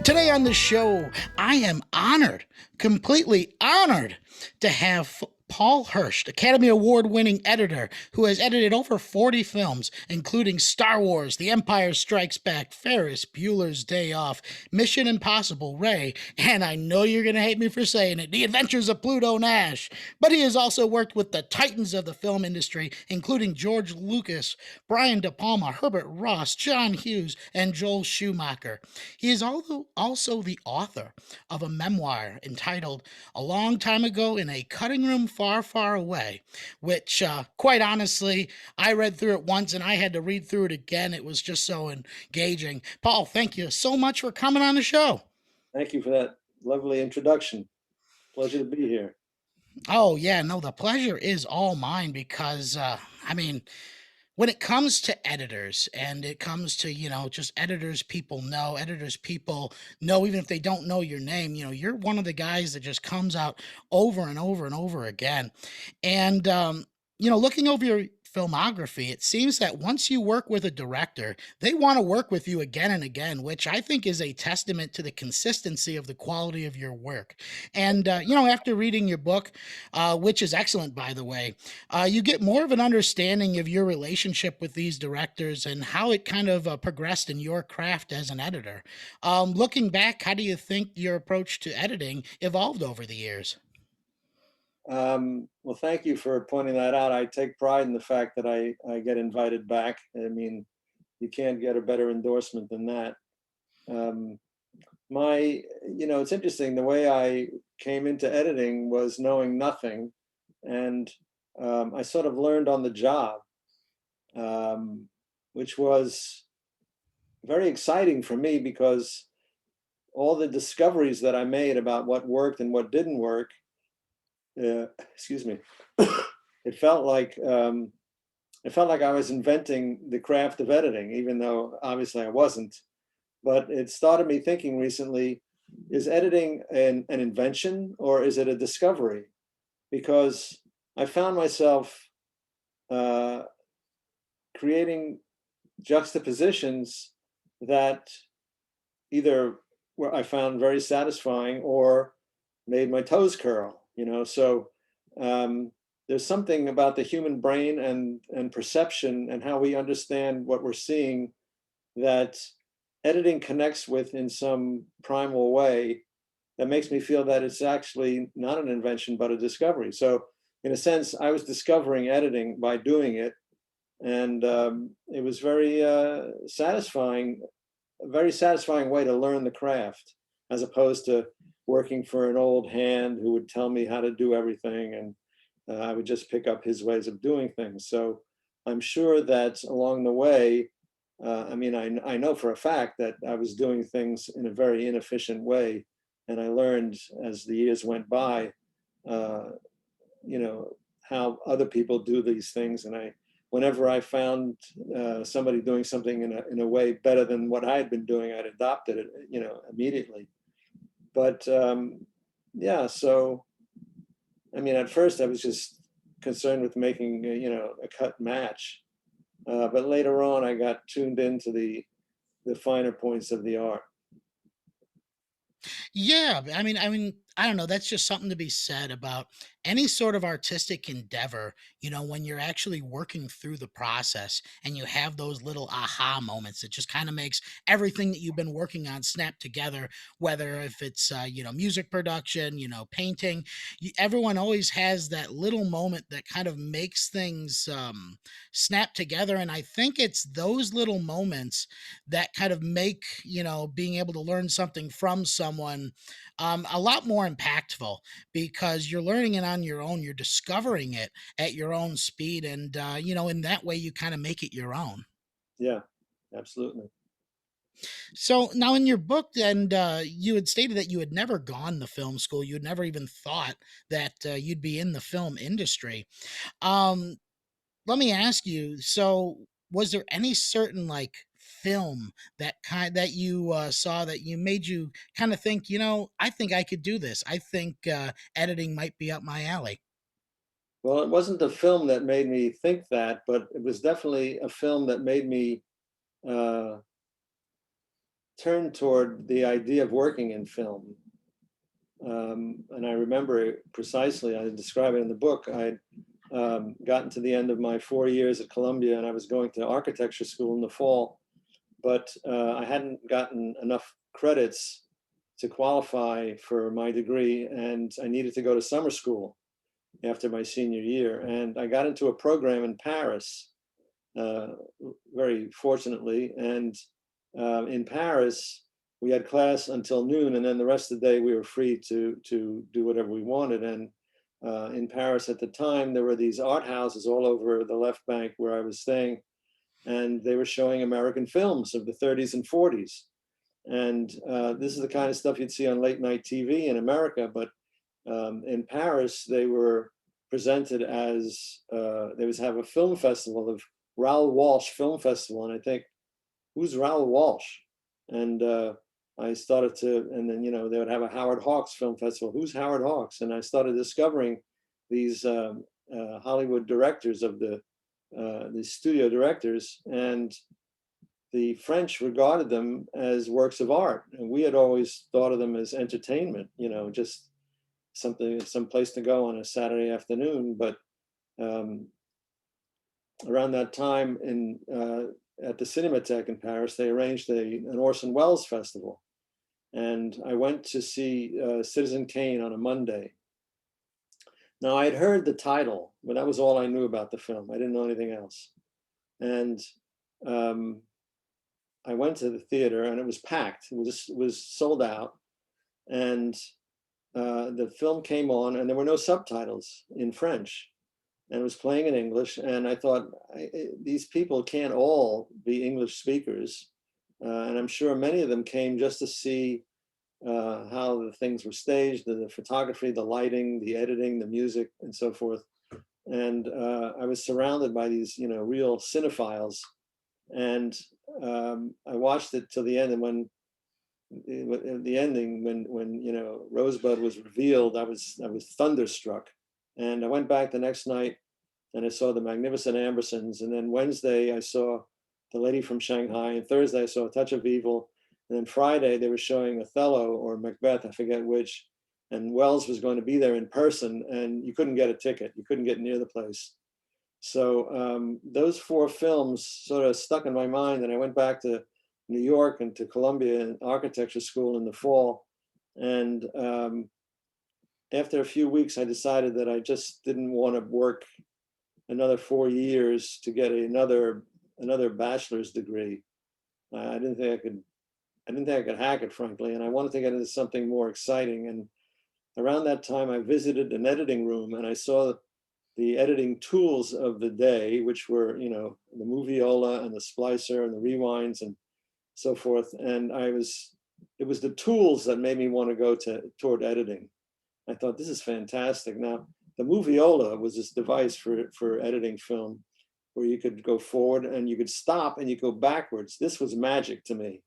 Today on the show, I am honored, completely honored, to have Paul Hirsch, Academy Award winning editor who has edited over 40 films, including Star Wars, The Empire Strikes Back, Ferris Bueller's Day Off, Mission Impossible, Ray, and I know you're going to hate me for saying it, The Adventures of Pluto Nash. But he has also worked with the titans of the film industry, including George Lucas, Brian De Palma, Herbert Ross, John Hughes, and Joel Schumacher. He is also the author of a memoir entitled A Long Time Ago in a Cutting Room Far, Far Away, which, quite honestly, I read through it once and I had to read through it again. It was just so engaging. Paul, thank you so much for coming on the show. Thank you for that lovely introduction. Pleasure to be here. Oh, yeah, no, the pleasure is all mine because, I mean, when it comes to editors and it comes to, just editors people know, even if they don't know your name, you're one of the guys that just comes out over and over and over again. And, looking over your filmography, it seems that once you work with a director, they want to work with you again and again, which I think is a testament to the consistency of the quality of your work. And, after reading your book, which is excellent, by the way, you get more of an understanding of your relationship with these directors and how it kind of progressed in your craft as an editor. Looking back, how do you think your approach to editing evolved over the years? Well, thank you for pointing that out. I take pride in the fact that I get invited back. I mean, you can't get a better endorsement than that. Um, it's interesting. The way I came into editing was knowing nothing, and I sort of learned on the job, um, which was very exciting for me because all the discoveries that I made about what worked and what didn't work, excuse me, it felt like I was inventing the craft of editing, even though obviously I wasn't. But it started me thinking recently: is editing an invention or is it a discovery? Because I found myself uh, creating juxtapositions that either were I found very satisfying or made my toes curl. So um, there's something about the human brain and perception and how we understand what we're seeing that editing connects with in some primal way that makes me feel that it's actually not an invention but a discovery. So in a sense, I was discovering editing by doing it, and it was very satisfying, a very satisfying way to learn the craft, as opposed to working for an old hand who would tell me how to do everything, and I would just pick up his ways of doing things. So I'm sure that along the way, I know for a fact that I was doing things in a very inefficient way, and I learned as the years went by, uh, how other people do these things, and whenever I found somebody doing something in a way better than what I had been doing, I'd adopted it, immediately. But yeah, so I mean, at first I was just concerned with making a cut match, but later on I got tuned into the finer points of the art. Yeah, I mean, I don't know. That's just something to be said about any sort of artistic endeavor. When you're actually working through the process and you have those little aha moments, it just kind of makes everything that you've been working on snap together. Whether if it's music production, painting, everyone always has that little moment that kind of makes things snap together. And I think it's those little moments that kind of make being able to learn something from someone a lot more impactful because you're learning it on your own, you're discovering it at your own speed, and in that way you kind of make it your own. Yeah, absolutely. So now in your book, and you had stated that you had never gone to film school, you had never even thought that you'd be in the film industry. um, Let me ask you, so was there any certain like film that you saw that you made you kind of think, I think I could do this. I think editing might be up my alley. Well, it wasn't the film that made me think that, but it was definitely a film that made me uh, turned toward the idea of working in film. And I remember it precisely. I describe it in the book. I gotten to the end of my 4 years at Columbia, and I was going to architecture school in the fall, but I hadn't gotten enough credits to qualify for my degree, and I needed to go to summer school after my senior year. And I got into a program in Paris, uh, very fortunately. And in Paris, we had class until noon, and then the rest of the day we were free to do whatever we wanted. And in Paris at the time, there were these art houses all over the left bank where I was staying, and they were showing American films of the 30s and 40s. And this is the kind of stuff you'd see on late night TV in America, but in Paris, they were presented as they was have a film festival of Raoul Walsh Film Festival, and I think, who's Raoul Walsh? And I started to, and then they would have a Howard Hawks Film Festival. Who's Howard Hawks? And I started discovering these Hollywood directors of the studio directors, and the French regarded them as works of art, and we had always thought of them as entertainment, just something, some place to go on a Saturday afternoon. But um, around that time, in at the Cinematheque in Paris, they arranged an Orson Welles festival, and I went to see Citizen Kane on a Monday. Now I had heard the title, but that was all I knew about the film. I didn't know anything else, and um, I went to the theater, and it was packed. It was sold out, and the film came on, and there were no subtitles in French, and it was playing in English. And I thought, these people can't all be English speakers, and I'm sure many of them came just to see how the things were staged, the photography, the lighting, the editing, the music, and so forth. And I was surrounded by these, real cinephiles, and I watched it till the end. And when the ending, when Rosebud was revealed, I was thunderstruck. And I went back the next night, and I saw the Magnificent Ambersons, and then Wednesday I saw The Lady from Shanghai, and Thursday I saw A Touch of Evil, and then Friday they were showing Othello or Macbeth, I forget which, and Wells was going to be there in person, and you couldn't get a ticket, you couldn't get near the place. So those four films sort of stuck in my mind, and I went back to New York and to Columbia and architecture school in the fall. And after a few weeks, I decided that I just didn't want to work another 4 years to get another bachelor's degree. I didn't think I could. I didn't think I could hack it, frankly, and I wanted to get into something more exciting. And around that time, I visited an editing room, and I saw the editing tools of the day, which were, the Moviola and the Splicer and the Rewinds and so forth. And it was the tools that made me want to go toward editing. I thought, this is fantastic. Now, the Moviola was this device for editing film where you could go forward and you could stop and you go backwards. This was magic to me,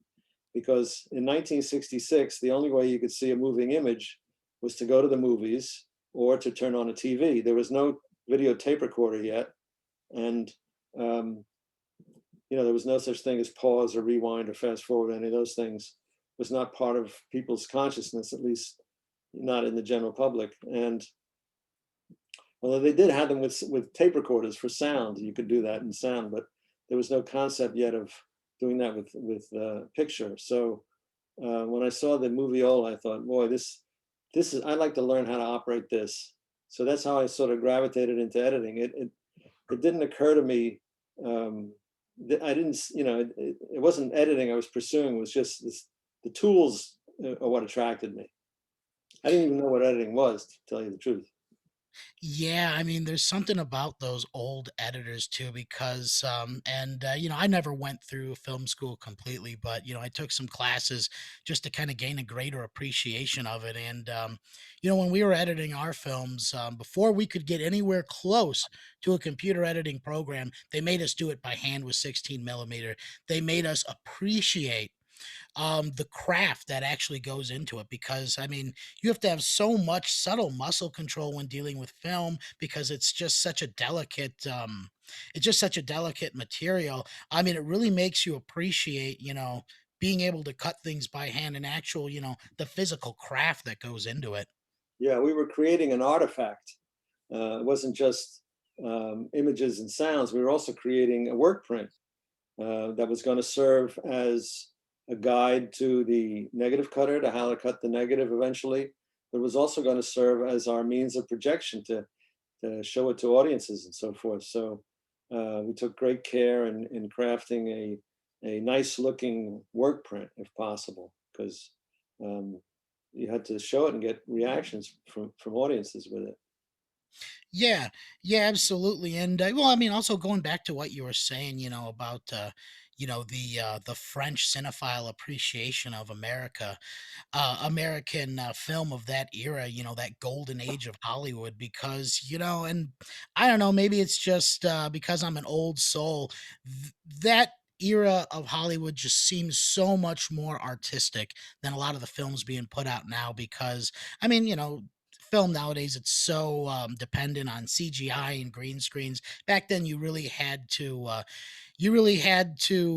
because in 1966, the only way you could see a moving image was to go to the movies or to turn on a TV. There was no video tape recorder yet, and there was no such thing as pause or rewind or fast forward. Any of those things was not part of people's consciousness, at least not in the general public. And although they did have them with tape recorders for sound, you could do that in sound, but there was no concept yet of doing that with picture. So when I saw the Moviola, I thought, boy, this is, I'd like to learn how to operate this. So that's how I sort of gravitated into editing. It didn't occur to me. I didn't, it wasn't editing I was pursuing. It was just the tools are what attracted me. I didn't even know what editing was, to tell you the truth. Yeah, I mean, there's something about those old editors too, because, I never went through film school completely, but, I took some classes just to kind of gain a greater appreciation of it. And, when we were editing our films, before we could get anywhere close to a computer editing program, they made us do it by hand with 16 millimeter. They made us appreciate the craft that actually goes into it, because I mean you have to have so much subtle muscle control when dealing with film, because it's just such a delicate material. I mean, it really makes you appreciate, being able to cut things by hand and actual, the physical craft that goes into it. Yeah, we were creating an artifact. It wasn't just images and sounds. We were also creating a work print that was going to serve as a guide to the negative cutter, to how to cut the negative eventually. But it was also going to serve as our means of projection to show it to audiences and so forth. So we took great care in crafting a nice looking work print, if possible, because um, you had to show it and get reactions from audiences with it. Yeah, yeah, absolutely. And well, I mean, also going back to what you were saying, about the French cinephile appreciation of American film of that era, that golden age of Hollywood, because, and I don't know, maybe it's just because I'm an old soul, that era of Hollywood just seems so much more artistic than a lot of the films being put out now. Because, I mean, film nowadays, it's so dependent on CGI and green screens. Back then you really had to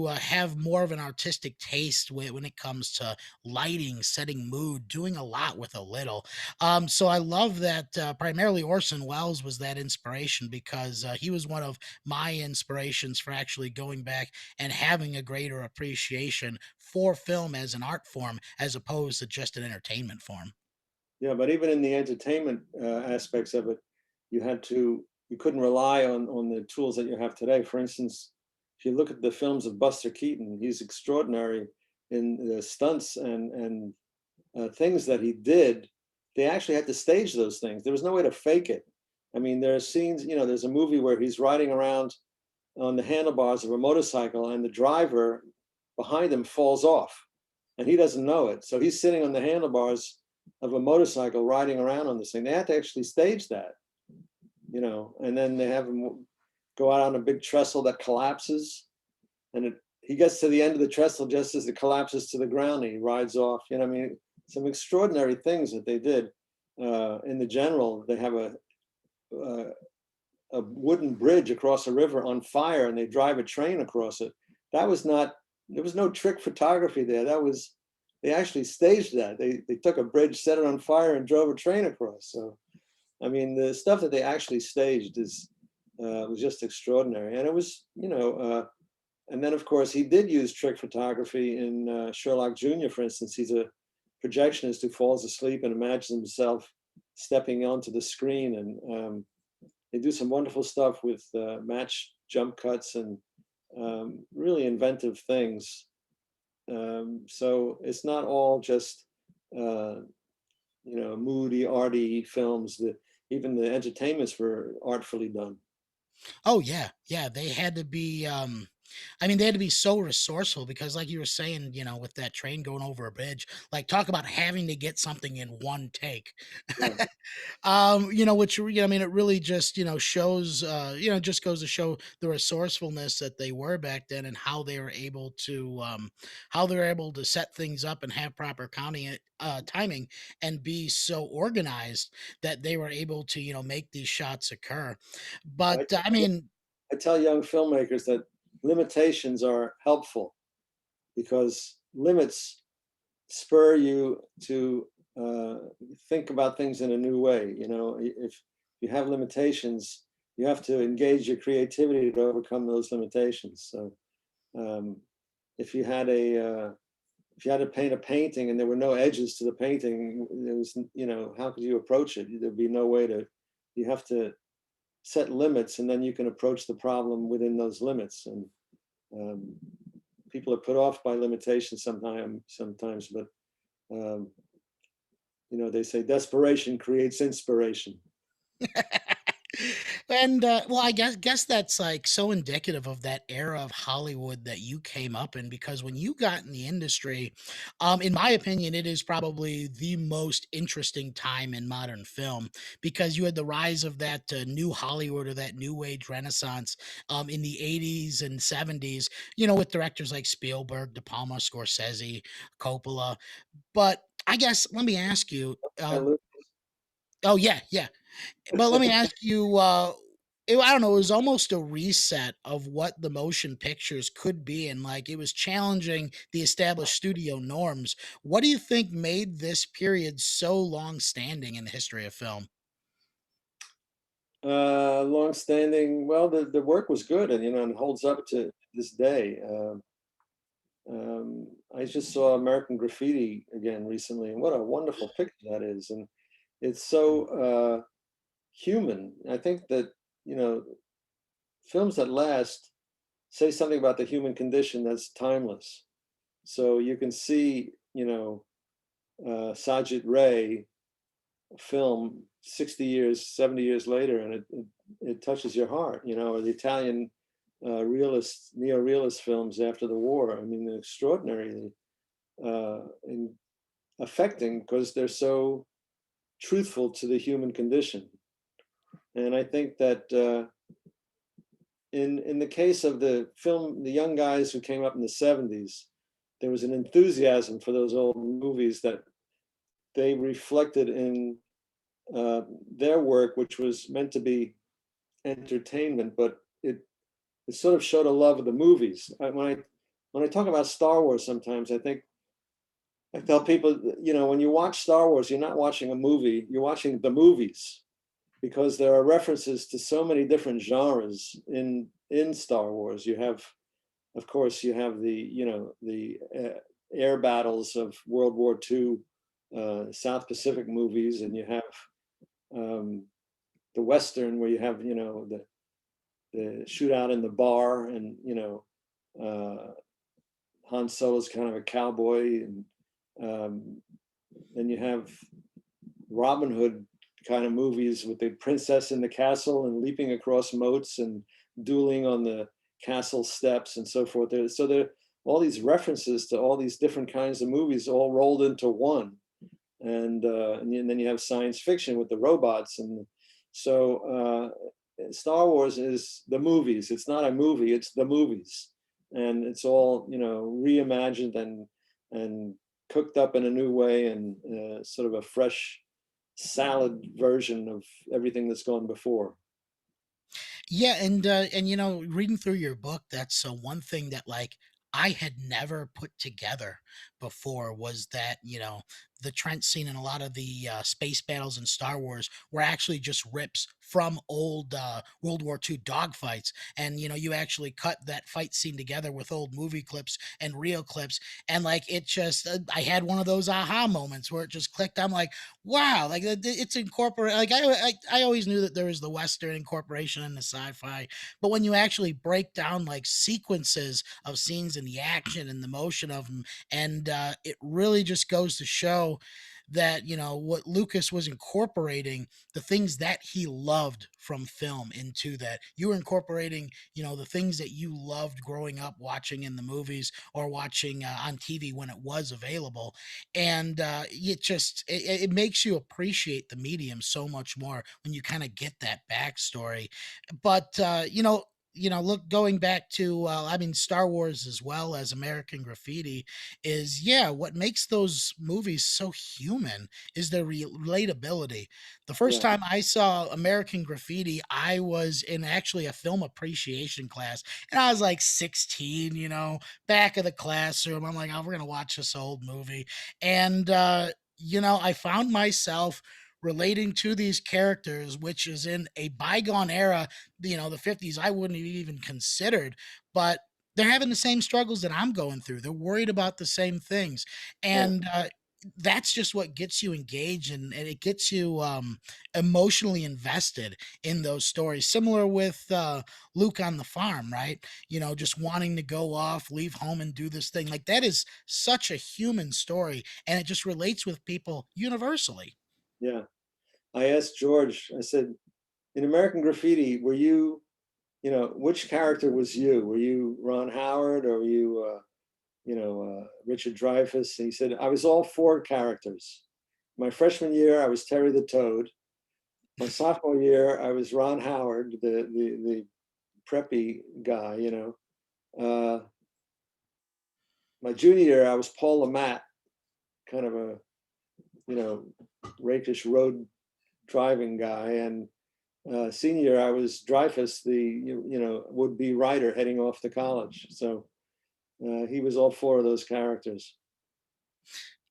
have more of an artistic taste when it comes to lighting, setting mood, doing a lot with a little. So I love that primarily Orson Welles was that inspiration, because he was one of my inspirations for actually going back and having a greater appreciation for film as an art form as opposed to just an entertainment form. Yeah, but even in the entertainment aspects of it, you couldn't rely on the tools that you have today. For instance, if you look at the films of Buster Keaton, he's extraordinary in the stunts and things that he did. They actually had to stage those things. There was no way to fake it. I mean, there are scenes. There's a movie where he's riding around on the handlebars of a motorcycle, and the driver behind him falls off, and he doesn't know it. So he's sitting on the handlebars of a motorcycle riding around on this thing. They had to actually stage that, and then they have him go out on a big trestle that collapses, and he gets to the end of the trestle just as it collapses to the ground, and he rides off. I mean, some extraordinary things that they did. In the general, they have uh, a wooden bridge across a river on fire, and they drive a train across it. That was not There was no trick photography there. They actually staged that. They took a bridge, set it on fire, and drove a train across. So I mean, the stuff that they actually staged is was just extraordinary. And it was, and then of course he did use trick photography in Sherlock Jr., for instance. He's a projectionist who falls asleep and imagines himself stepping onto the screen, and they do some wonderful stuff with match jump cuts and really inventive things. So it's not all just uh, moody, arty films. Even the entertainments were artfully done. Oh yeah, yeah. They had to be. I mean, they had to be so resourceful because, like you were saying, with that train going over a bridge, like talk about having to get something in one take. Yeah, Which I mean, it really just shows, just goes to show the resourcefulness that they were back then, and how they were able to set things up and have proper counting timing, and be so organized that they were able to make these shots occur. I, But I mean, I tell young filmmakers that limitations are helpful because limits spur you to uh, think about things in a new way. If you have limitations, you have to engage your creativity to overcome those limitations. So um, if you had a if you had to paint a painting and there were no edges to the painting, there was, how could you approach it? There'd be no way to. You have to set limits, and then you can approach the problem within those limits. And um, people are put off by limitations sometimes, but um, they say desperation creates inspiration. and well, I guess that's like so indicative of that era of Hollywood that you came up in, because when you got in the industry, in my opinion, it is probably the most interesting time in modern film, because you had the rise of that new Hollywood, or that new age renaissance, in the 80s and 70s, with directors like Spielberg, De Palma, Scorsese, Coppola. But I guess let me ask you, I lo- oh yeah, yeah. But let me ask you, I don't know, it was almost a reset of what the motion pictures could be, and, like, it was challenging the established studio norms. What do you think made this period so long-standing in the history of film? Long-standing. Well, the work was good, and and holds up to this day. I just saw American Graffiti again recently, and what a wonderful picture that is, and it's so human. I think that you know films that last say something about the human condition that's timeless. So you can see, Sajid Ray film 60 years, 70 years later, and it touches your heart, or the Italian realist, neo-realist films after the war. I mean, they're extraordinarily and affecting because they're so truthful to the human condition. And I think that in the case of the film, the young guys who came up in the 70s, there was an enthusiasm for those old movies that they reflected in their work, which was meant to be entertainment, but it sort of showed a love of the movies. When I talk about Star Wars, sometimes I tell people, when you watch Star Wars, you're not watching a movie, you're watching the movies, because there are references to so many different genres in Star Wars. You have, of course, you have the air battles of World War II, South Pacific movies, and you have um, the Western where you have the shootout in the bar, and uh, Han Solo's kind of a cowboy, and then you have Robin Hood kind of movies with the princess in the castle and leaping across moats and dueling on the castle steps and so forth. So there are all these references to all these different kinds of movies all rolled into one. And then you have science fiction with the robots. And so Star Wars is the movies. It's not a movie, it's the movies. And it's all, reimagined and cooked up in a new way, and sort of a fresh salad version of everything that's gone before. Yeah, and reading through your book, that's one thing that like I had never put together before was that the Trent scene and a lot of the space battles in Star Wars were actually just rips from old World War II dogfights, and you actually cut that fight scene together with old movie clips and real clips, and like it just I had one of those aha moments where it just clicked. I'm like, wow, like it's incorporated. Like I always knew that there was the Western incorporation and the sci-fi, but when you actually break down like sequences of scenes and the action and the motion of them, and it really just goes to show that what Lucas was incorporating, the things that he loved from film into that. You were incorporating the things that you loved growing up watching in the movies or watching on TV when it was available, and it makes you appreciate the medium so much more when you kind of get that backstory. But look, going back to I mean Star Wars as well as American Graffiti is, yeah, what makes those movies so human is their relatability. The first Yeah, time I saw American Graffiti, I was in actually a film appreciation class, and I was like 16, back of the classroom. I'm like, oh, we're gonna watch this old movie, and I found myself relating to these characters, which is in a bygone era, the 50s, I wouldn't have even considered, but they're having the same struggles that I'm going through. They're worried about the same things. yeah, And that's just what gets you engaged, and it gets you emotionally invested in those stories. Similar with Luke on the farm, right? Just wanting to go off, leave home, and do this thing. Like that is such a human story, and it just relates with people universally. yeah. I asked George, I said, in American Graffiti, were you, which character was you? Were you Ron Howard, or were you, Richard Dreyfuss? And he said, I was all four characters. My freshman year, I was Terry the Toad. My sophomore year, I was Ron Howard, the preppy guy, Uh, my junior year, I was Paul Lamont, kind of a, you know, rakish road driving guy. And senior year, I was Dreyfus, the would-be writer heading off to college. So he was all four of those characters.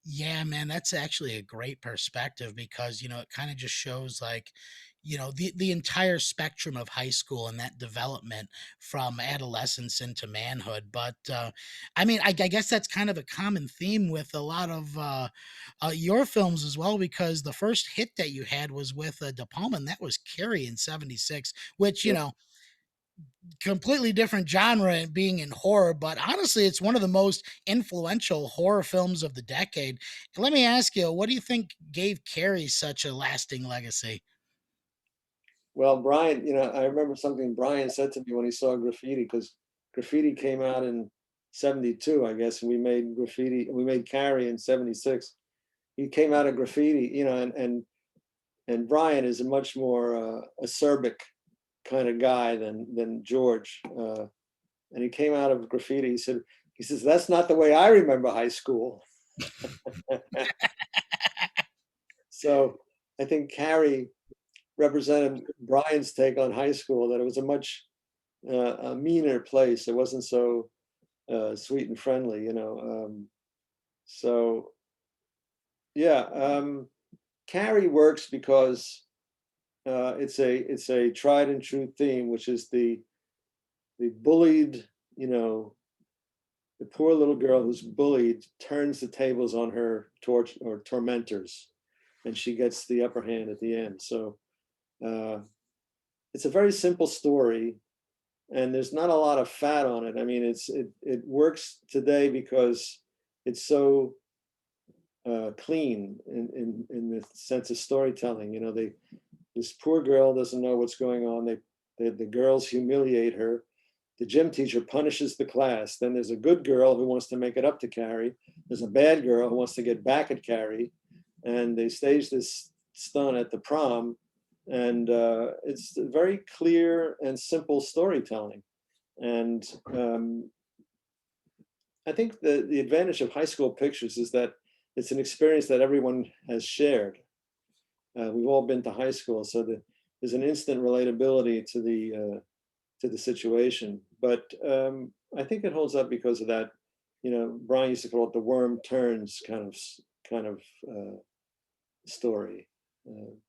Yeah, man, that's actually a great perspective because, it kind of just shows like, the entire spectrum of high school and that development from adolescence into manhood. But I mean, I guess that's kind of a common theme with a lot of your films as well, because the first hit that you had was with De Palma, and that was Carrie in '76, which, Yeah. completely different genre and being in horror, but honestly, it's one of the most influential horror films of the decade. And let me ask you, what do you think gave Carrie such a lasting legacy? Well, Brian, I remember something Brian said to me when he saw Graffiti, because Graffiti came out in '72, I guess, and we made Carrie in '76. He came out of Graffiti, and Brian is a much more acerbic kind of guy than George. And he came out of Graffiti. He says, that's not the way I remember high school. So I think Carrie represented Brian's take on high school, that it was a much a meaner place. It wasn't so sweet and friendly. So yeah, Carrie works because it's a tried and true theme, which is the bullied, you know, the poor little girl who's bullied turns the tables on her tormentors, and she gets the upper hand at the end. So uh, it's a very simple story, and there's not a lot of fat on it. I mean, it works today because it's so clean in the sense of storytelling. This poor girl doesn't know what's going on. The girls humiliate her. The gym teacher punishes the class. Then there's a good girl who wants to make it up to Carrie. There's a bad girl who wants to get back at Carrie, and they stage this stunt at the prom. And it's very clear and simple storytelling. And I think the advantage of high school pictures is that it's an experience that everyone has shared. We've all been to high school, so there's an instant relatability to the situation. But I think it holds up because of that. Brian used to call it the worm turns kind of story.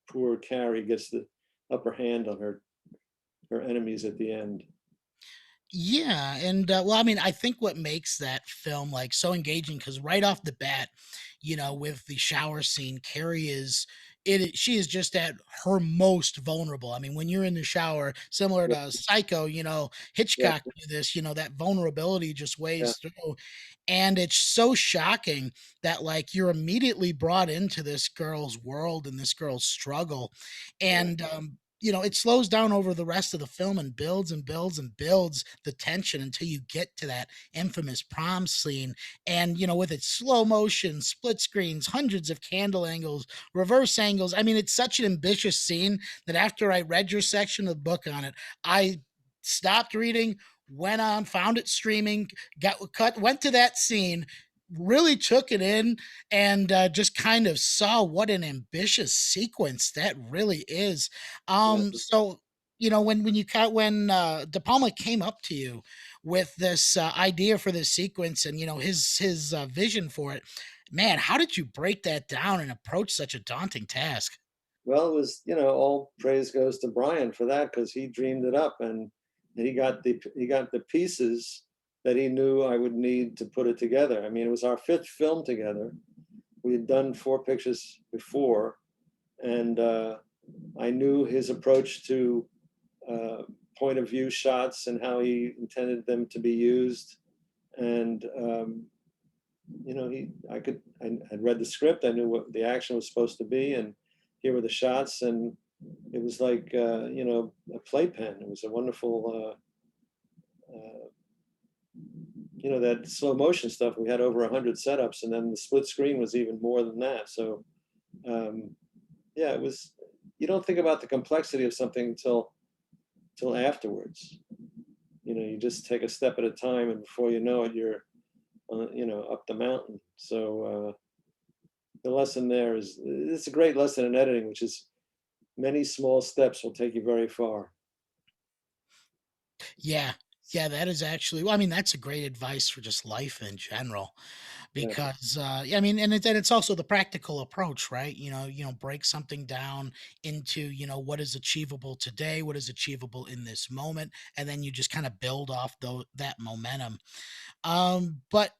Poor Carrie gets the upper hand on her enemies at the end. Yeah, and well, I mean, I think what makes that film like so engaging because right off the bat, with the shower scene, Carrie is she is just at her most vulnerable. I mean, when you're in the shower, similar Yeah, to Psycho, yeah, Hitchcock do this. That vulnerability just yeah, waves through, and it's so shocking that like you're immediately brought into this girl's world and this girl's struggle, yeah, and it slows down over the rest of the film and builds and builds and builds the tension until you get to that infamous prom scene. And, with its slow motion, split screens, hundreds of candle angles, reverse angles. I mean, it's such an ambitious scene that after I read your section of the book on it, I stopped reading, went on, found it streaming, went to that scene, really took it in, and just kind of saw what an ambitious sequence that really is. yeah. So when De Palma came up to you with this idea for this sequence and his vision for it, man, how did you break that down and approach such a daunting task? Well, it was, all praise goes to Brian for that, because he dreamed it up, and he got the pieces that he knew I would need to put it together. I mean, it was our fifth film together. We had done four pictures before, and I knew his approach to uh, point of view shots and how he intended them to be used. And I'd read the script. I knew what the action was supposed to be, and here were the shots, and it was like a playpen. It was a wonderful, that slow motion stuff. We had over 100 setups, and then the split screen was even more than that. So um, yeah, it was. You don't think about the complexity of something until afterwards. You just take a step at a time, and before you know it, you're up the mountain. So the lesson there is, it's a great lesson in editing, which is many small steps will take you very far. Yeah. Yeah, that is actually, well, I mean, that's a great advice for just life in general. Yeah. Because yeah, I mean, and it's also the practical approach, right? Break something down into, what is achievable today, what is achievable in this moment, and then you just kind of build off that momentum. But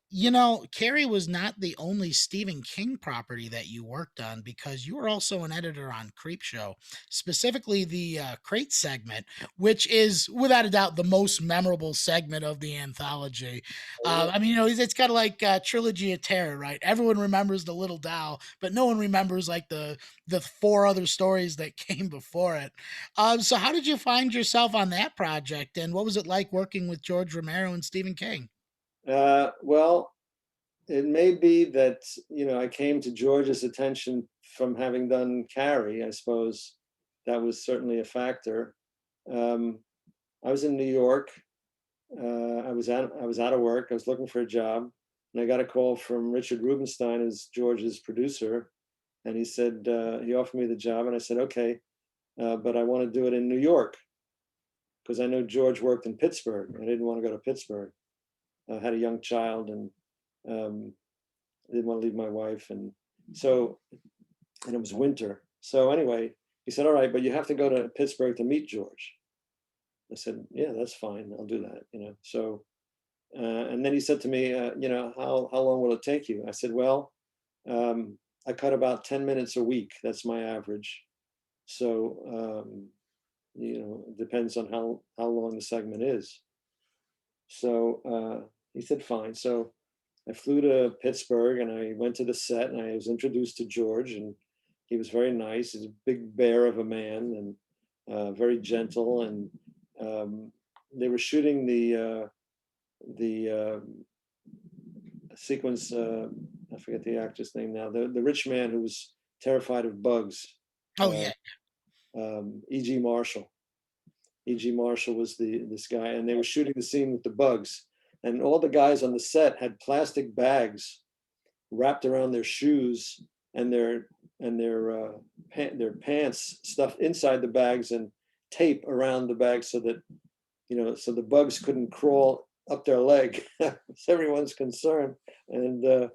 Carrie was not the only Stephen King property that you worked on, because you were also an editor on Creepshow, specifically the crate segment, which is without a doubt the most memorable segment of the anthology. I mean, it's kind of like Trilogy of Terror, right? Everyone remembers the little doll, but no one remembers like the four other stories that came before it. So how did you find yourself on that project, and what was it like working with George Romero and Stephen King? Well, it may be that, I came to George's attention from having done Carrie. I suppose that was certainly a factor. Um, I was in New York. I was out of work. I was looking for a job, and I got a call from Richard Rubenstein, who's George's producer, and he said he offered me the job, and I said okay, but I want to do it in New York because I know George worked in Pittsburgh. I didn't want to go to Pittsburgh. I had a young child, and um, I didn't want to leave my wife, and so and it was winter. So anyway, he said, "All right, but you have to go to Pittsburgh to meet George." I said, "Yeah, that's fine. I'll do that." So and then he said to me, how long will it take you? I said, "Well, I cut about 10 minutes a week. That's my average. So it depends on how long the segment is." So he said, "Fine." So I flew to Pittsburgh and I went to the set and I was introduced to George, and he was very nice. He's a big bear of a man and very gentle. And they were shooting the sequence. I forget the actor's name now. The rich man who was terrified of bugs. Oh Uh, yeah. E.G. Marshall. E.G. Marshall was this guy, and they were shooting the scene with the bugs. And all the guys on the set had plastic bags wrapped around their shoes and their pants stuffed inside the bags and tape around the bags so that so the bugs couldn't crawl up their leg. It's everyone's concern, and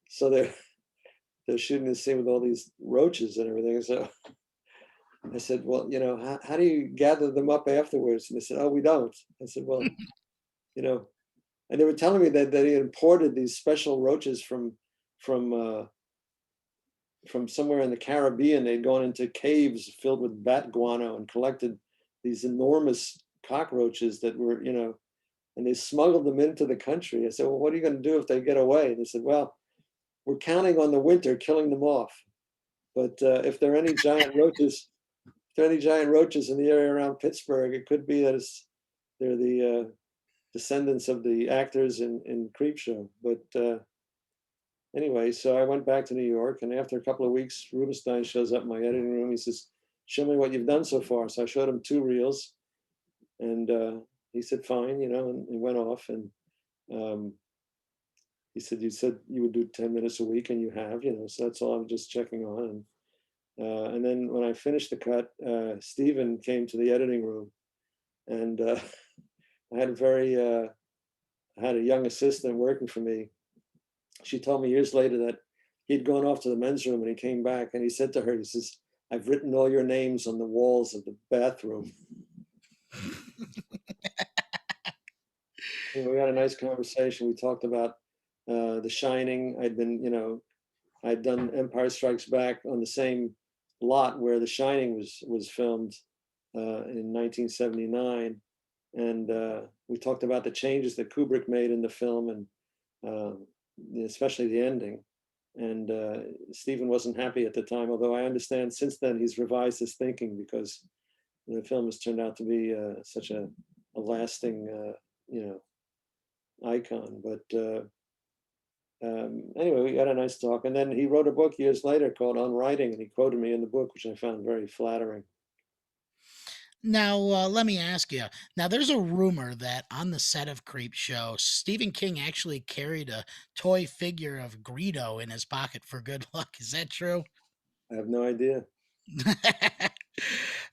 so they're shooting the scene with all these roaches and everything. So I said, "Well, how do you gather them up afterwards?" And they said, "Oh, we don't." I said, "Well, you know," and they were telling me that they imported these special roaches from uh, from somewhere in the Caribbean. They'd gone into caves filled with bat guano and collected these enormous cockroaches that were, and they smuggled them into the country. I said, "Well, what are you going to do if they get away?" And they said, "Well, we're counting on the winter killing them off. But if there are any giant roaches, if there are any giant roaches in the area around Pittsburgh, it could be that they're the descendants of the actors in Creepshow." But anyway, so I went back to New York, and after a couple of weeks, Rubenstein shows up in my editing room. He says, "Show me what you've done so far." So I showed him two reels, and he said, "Fine," and he went off. And um, he said, "You said you would do 10 minutes a week, and you have, So that's all I'm just checking on. And then when I finished the cut, Stephen came to the editing room, and I had a very I had a young assistant working for me. She told me years later that he'd gone off to the men's room and he came back and he said to her, he says, "I've written all your names on the walls of the bathroom." We had a nice conversation. We talked about The Shining. I'd done Empire Strikes Back on the same lot where The Shining was filmed in 1979, and we talked about the changes that Kubrick made in the film, and uh, especially the ending. And Stephen wasn't happy at the time, although I understand since then he's revised his thinking because the film has turned out to be such a lasting, icon. But anyway, we had a nice talk, and then he wrote a book years later called On Writing, and he quoted me in the book, which I found very flattering. Now, let me ask you. Now, there's a rumor that on the set of Creep Show, Stephen King actually carried a toy figure of Greedo in his pocket for good luck. Is that true? I have no idea.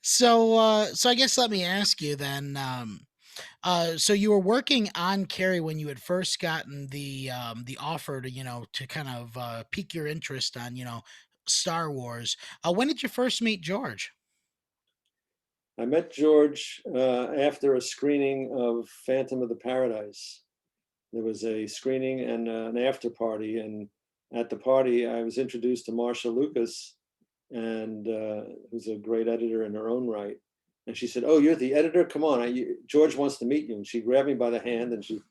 So I guess let me ask you then. So you were working on Carrie when you had first gotten the offer to to kind of pique your interest on Star Wars. When did you first meet George? I met George after a screening of Phantom of the Paradise. There was a screening and an after party, and at the party, I was introduced to Marcia Lucas, and who's a great editor in her own right. And she said, "Oh, you're the editor? Come on, George wants to meet you." And she grabbed me by the hand and she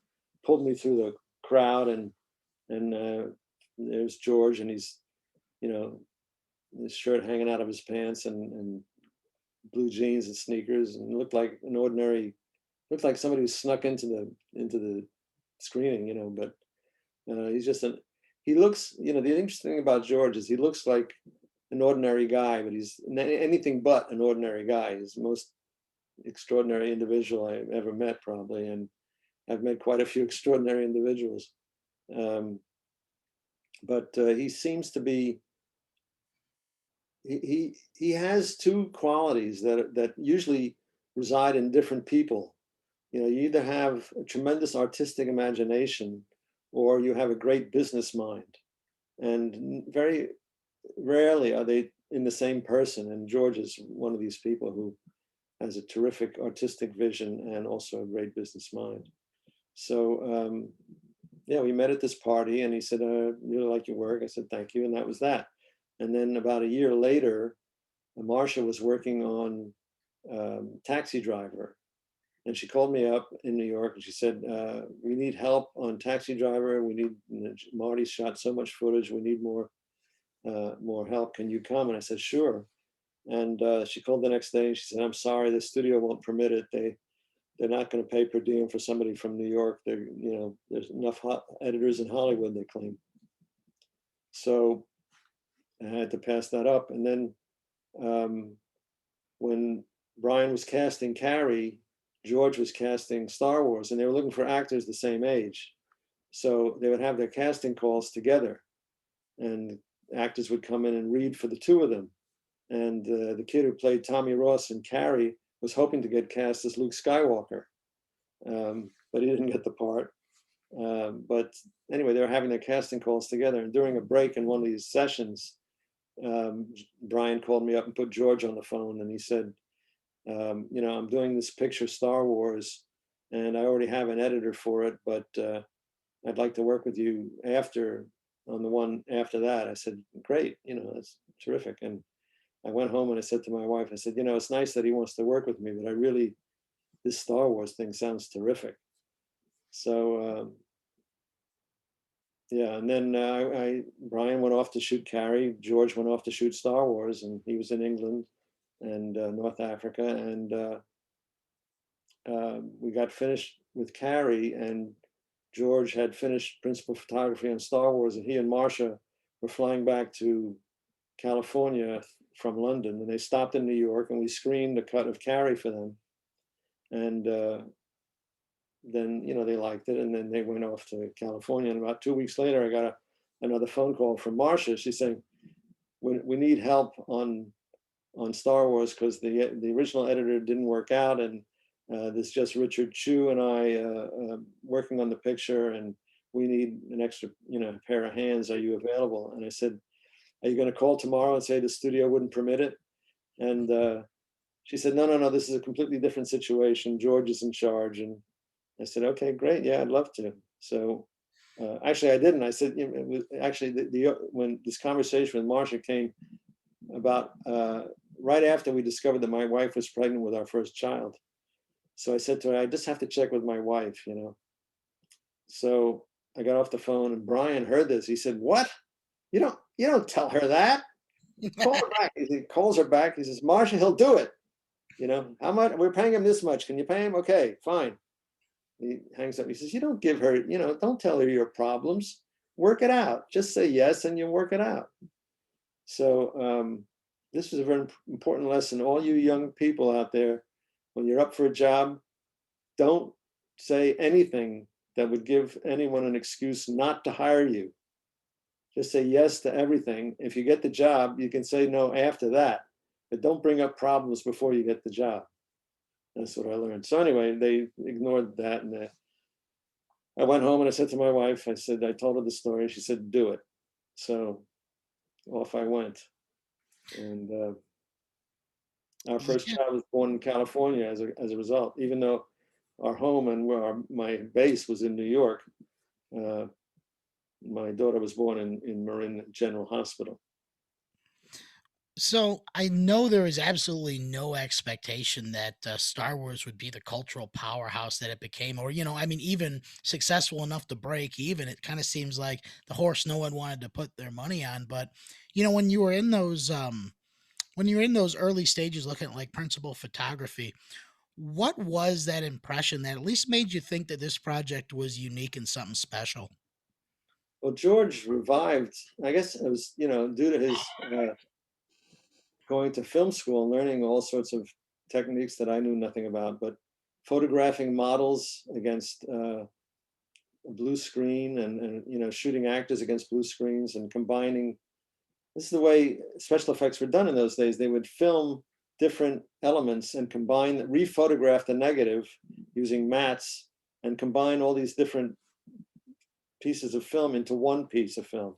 pulled me through the crowd, and there's George, and he's you know his shirt hanging out of his pants and blue jeans and sneakers, and looked like somebody who snuck into the screening, but he's just an he looks, the interesting thing about George is he looks like an ordinary guy, but he's anything but an ordinary guy. He's the most extraordinary individual I've ever met, probably, and I've met quite a few extraordinary individuals. Um, but he seems to be he has two qualities that usually reside in different people. You either have a tremendous artistic imagination or you have a great business mind. And very rarely are they in the same person. And George is one of these people who has a terrific artistic vision and also a great business mind. So, yeah, we met at this party and he said, really like your work. I said, thank you. And that was that. And then about a year later, Marcia was working on Taxi Driver, and she called me up in New York and she said, "We need help on Taxi Driver. We need Marty shot so much footage. We need more help. Can you come?" And I said, "Sure." And she called the next day and she said, "I'm sorry, the studio won't permit it. They're not going to pay per diem for somebody from New York. There's enough editors in Hollywood, they claim." So I had to pass that up. And then um, when Brian was casting Carrie, George was casting Star Wars, and they were looking for actors the same age. So they would have their casting calls together, and actors would come in and read for the two of them. And the kid who played Tommy Ross in Carrie was hoping to get cast as Luke Skywalker, but he didn't get the part. But anyway, they were having their casting calls together, and during a break in one of these sessions, Brian called me up and put George on the phone, and he said, "I'm doing this picture Star Wars, and I already have an editor for it, but I'd like to work with you on the one after that." I said, "Great, that's terrific." And I went home and I said to my wife, I said, "It's nice that he wants to work with me, but this Star Wars thing sounds terrific." So yeah, and then Brian went off to shoot Carrie, George went off to shoot Star Wars, and he was in England and North Africa, and we got finished with Carrie, and George had finished principal photography on Star Wars, and he and Marcia were flying back to California from London, and they stopped in New York, and we screened a cut of Carrie for them, and then they liked it, and then they went off to California. And about 2 weeks later, I got another phone call from Marcia. She's saying, we need help on Star Wars because the original editor didn't work out, and there's just Richard Chu and I working on the picture, and we need an extra pair of hands. Are you available? And I said, "Are you going to call tomorrow and say the studio wouldn't permit it?" And she said, "No, no, no, this is a completely different situation. George is in charge." And I said, "Okay, great, yeah, I'd love to." So actually I didn't. I said, it was actually when this conversation with Marcia came about right after we discovered that my wife was pregnant with our first child. So I said to her, "I just have to check with my wife. So I got off the phone, and Brian heard this. He said, "What? You don't tell her that. Call her back." He calls her back. He says, "Marcia, he'll do it. How much? We're paying him this much. Can you pay him? Okay, fine." He hangs up. He says, "You don't give her, don't tell her your problems. Work it out. Just say yes and you work it out." So this was a very important lesson. All you young people out there, when you're up for a job, don't say anything that would give anyone an excuse not to hire you. Just say yes to everything. If you get the job, you can say no after that. but don't bring up problems before you get the job. That's what I learned. So anyway, they ignored that, and I went home and I said to my wife, I told her the story. She said, "Do it." So off I went, and our first Yeah. child was born in California as a result. Even though our home and my base was in New York, uh, my daughter was born in Marin General Hospital. So I know there is absolutely no expectation that Star Wars would be the cultural powerhouse that it became, or I mean, even successful enough to break even. It kind of seems like the horse no one wanted to put their money on. But when you were in those early stages, looking at like principal photography, what was that impression that at least made you think that this project was unique and something special? Well, George revived. I guess it was due to his going to film school and learning all sorts of techniques that I knew nothing about, but photographing models against a blue screen, and shooting actors against blue screens, and combining. This is the way special effects were done in those days. They would film different elements and rephotograph the negative using mats, and combine all these different pieces of film into one piece of film.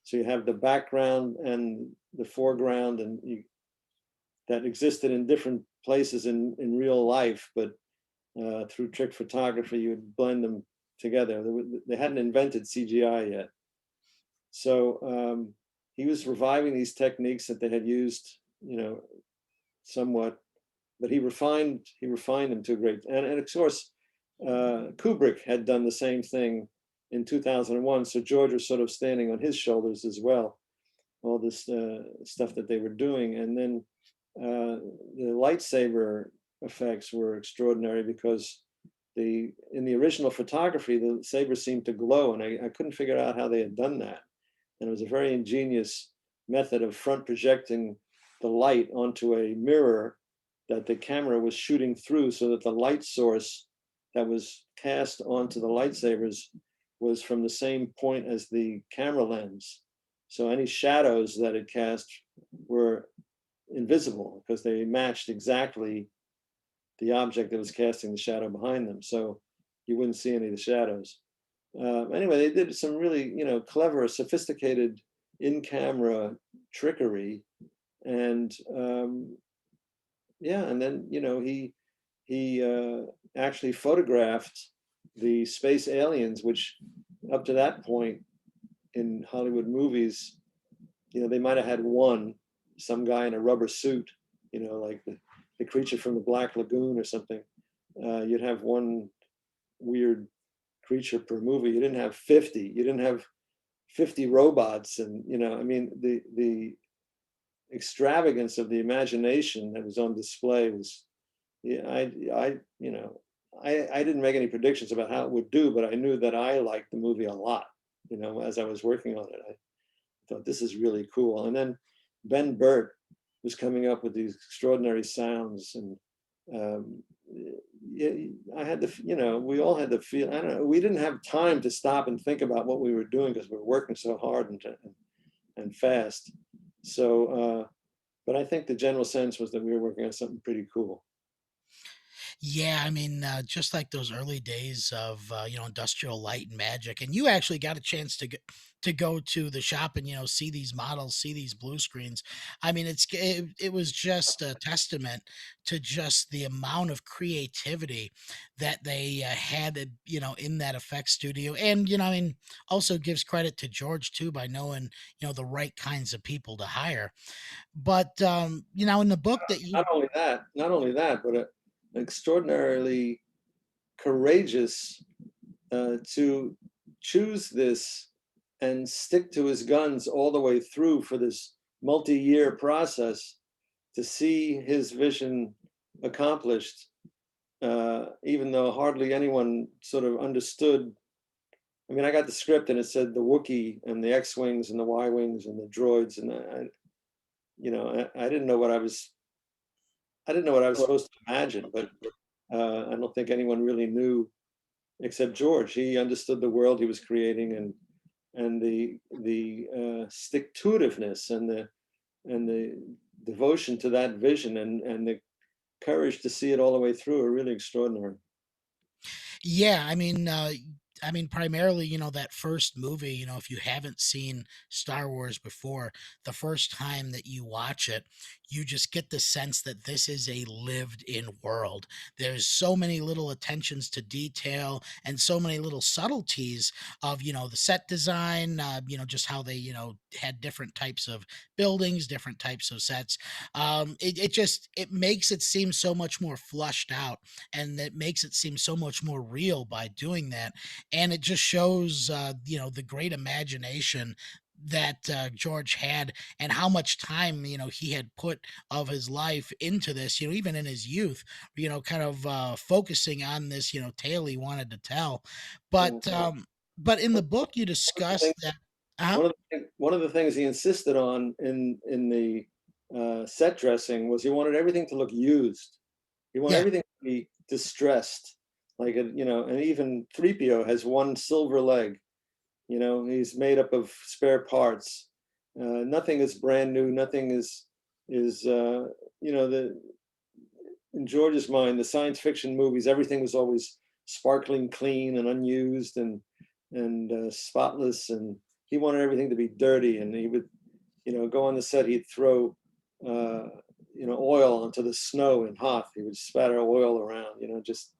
So you have the background and the foreground, and that existed in different places in real life, but through trick photography, you would blend them together. They hadn't invented CGI yet. So he was reviving these techniques that they had used, somewhat, but he refined them to a great. And of course, Kubrick had done the same thing in 2001. So George was sort of standing on his shoulders as well. All this stuff that they were doing, and then the lightsaber effects were extraordinary because in the original photography the saber seemed to glow, and I couldn't figure out how they had done that. And it was a very ingenious method of front projecting the light onto a mirror that the camera was shooting through, so that the light source that was cast onto the lightsabers was from the same point as the camera lens. So any shadows that it cast were invisible because they matched exactly the object that was casting the shadow behind them. So you wouldn't see any of the shadows. Anyway, they did some really, clever, sophisticated in-camera trickery, and yeah, and then he actually photographed the space aliens, which up to that point in Hollywood movies, they might have had some guy in a rubber suit, like the creature from the Black Lagoon or something. You'd have one weird creature per movie. You didn't have 50. You didn't have 50 robots, and I mean, the extravagance of the imagination that was on display was. Yeah, I didn't make any predictions about how it would do, but I knew that I liked the movie a lot. As I was working on it, I thought this is really cool. And then Ben Burt was coming up with these extraordinary sounds, and yeah, I had we all had the feel. I don't know. We didn't have time to stop and think about what we were doing because we were working so hard and fast. So, but I think the general sense was that we were working on something pretty cool. Yeah, I mean, just like those early days of Industrial Light and Magic, and you actually got a chance to go to the shop and see these models, see these blue screens. I mean, it was just a testament to just the amount of creativity that they had, in that effects studio, and I mean, also gives credit to George too by knowing the right kinds of people to hire. But in the book that you Not only that, but extraordinarily courageous to choose this and stick to his guns all the way through for this multi-year process to see his vision accomplished, even though hardly anyone sort of understood. I mean, I got the script and it said the Wookiee and the X-wings and the Y-wings and the droids, and I didn't know what I was supposed to imagine, but I don't think anyone really knew except George. He understood the world he was creating, and the stick to itiveness and the devotion to that vision and the courage to see it all the way through are really extraordinary. Yeah, I mean, primarily, that first movie, if you haven't seen Star Wars before, the first time that you watch it, you just get the sense that this is a lived in world. There's so many little attentions to detail and so many little subtleties of, the set design, just how they, had different types of buildings, different types of sets. It makes it seem so much more flushed out, and it makes it seem so much more real by doing that. And it just shows, the great imagination that George had, and how much time he had put of his life into this. Even in his youth, kind of focusing on this tale he wanted to tell. Mm. But in the book, you One of the discuss things that. Uh, one of the things he insisted on in the set dressing was he wanted everything to look used. He wanted yeah, everything to be distressed, like and even 3PO has one silver leg. He's made up of spare parts. Nothing is brand new. Nothing is the in George's mind, the science fiction movies, everything was always sparkling clean and unused and spotless, and he wanted everything to be dirty. And he would, go on the set. He'd throw, uh, oil onto the snow in Hoth. He would spatter oil around. Just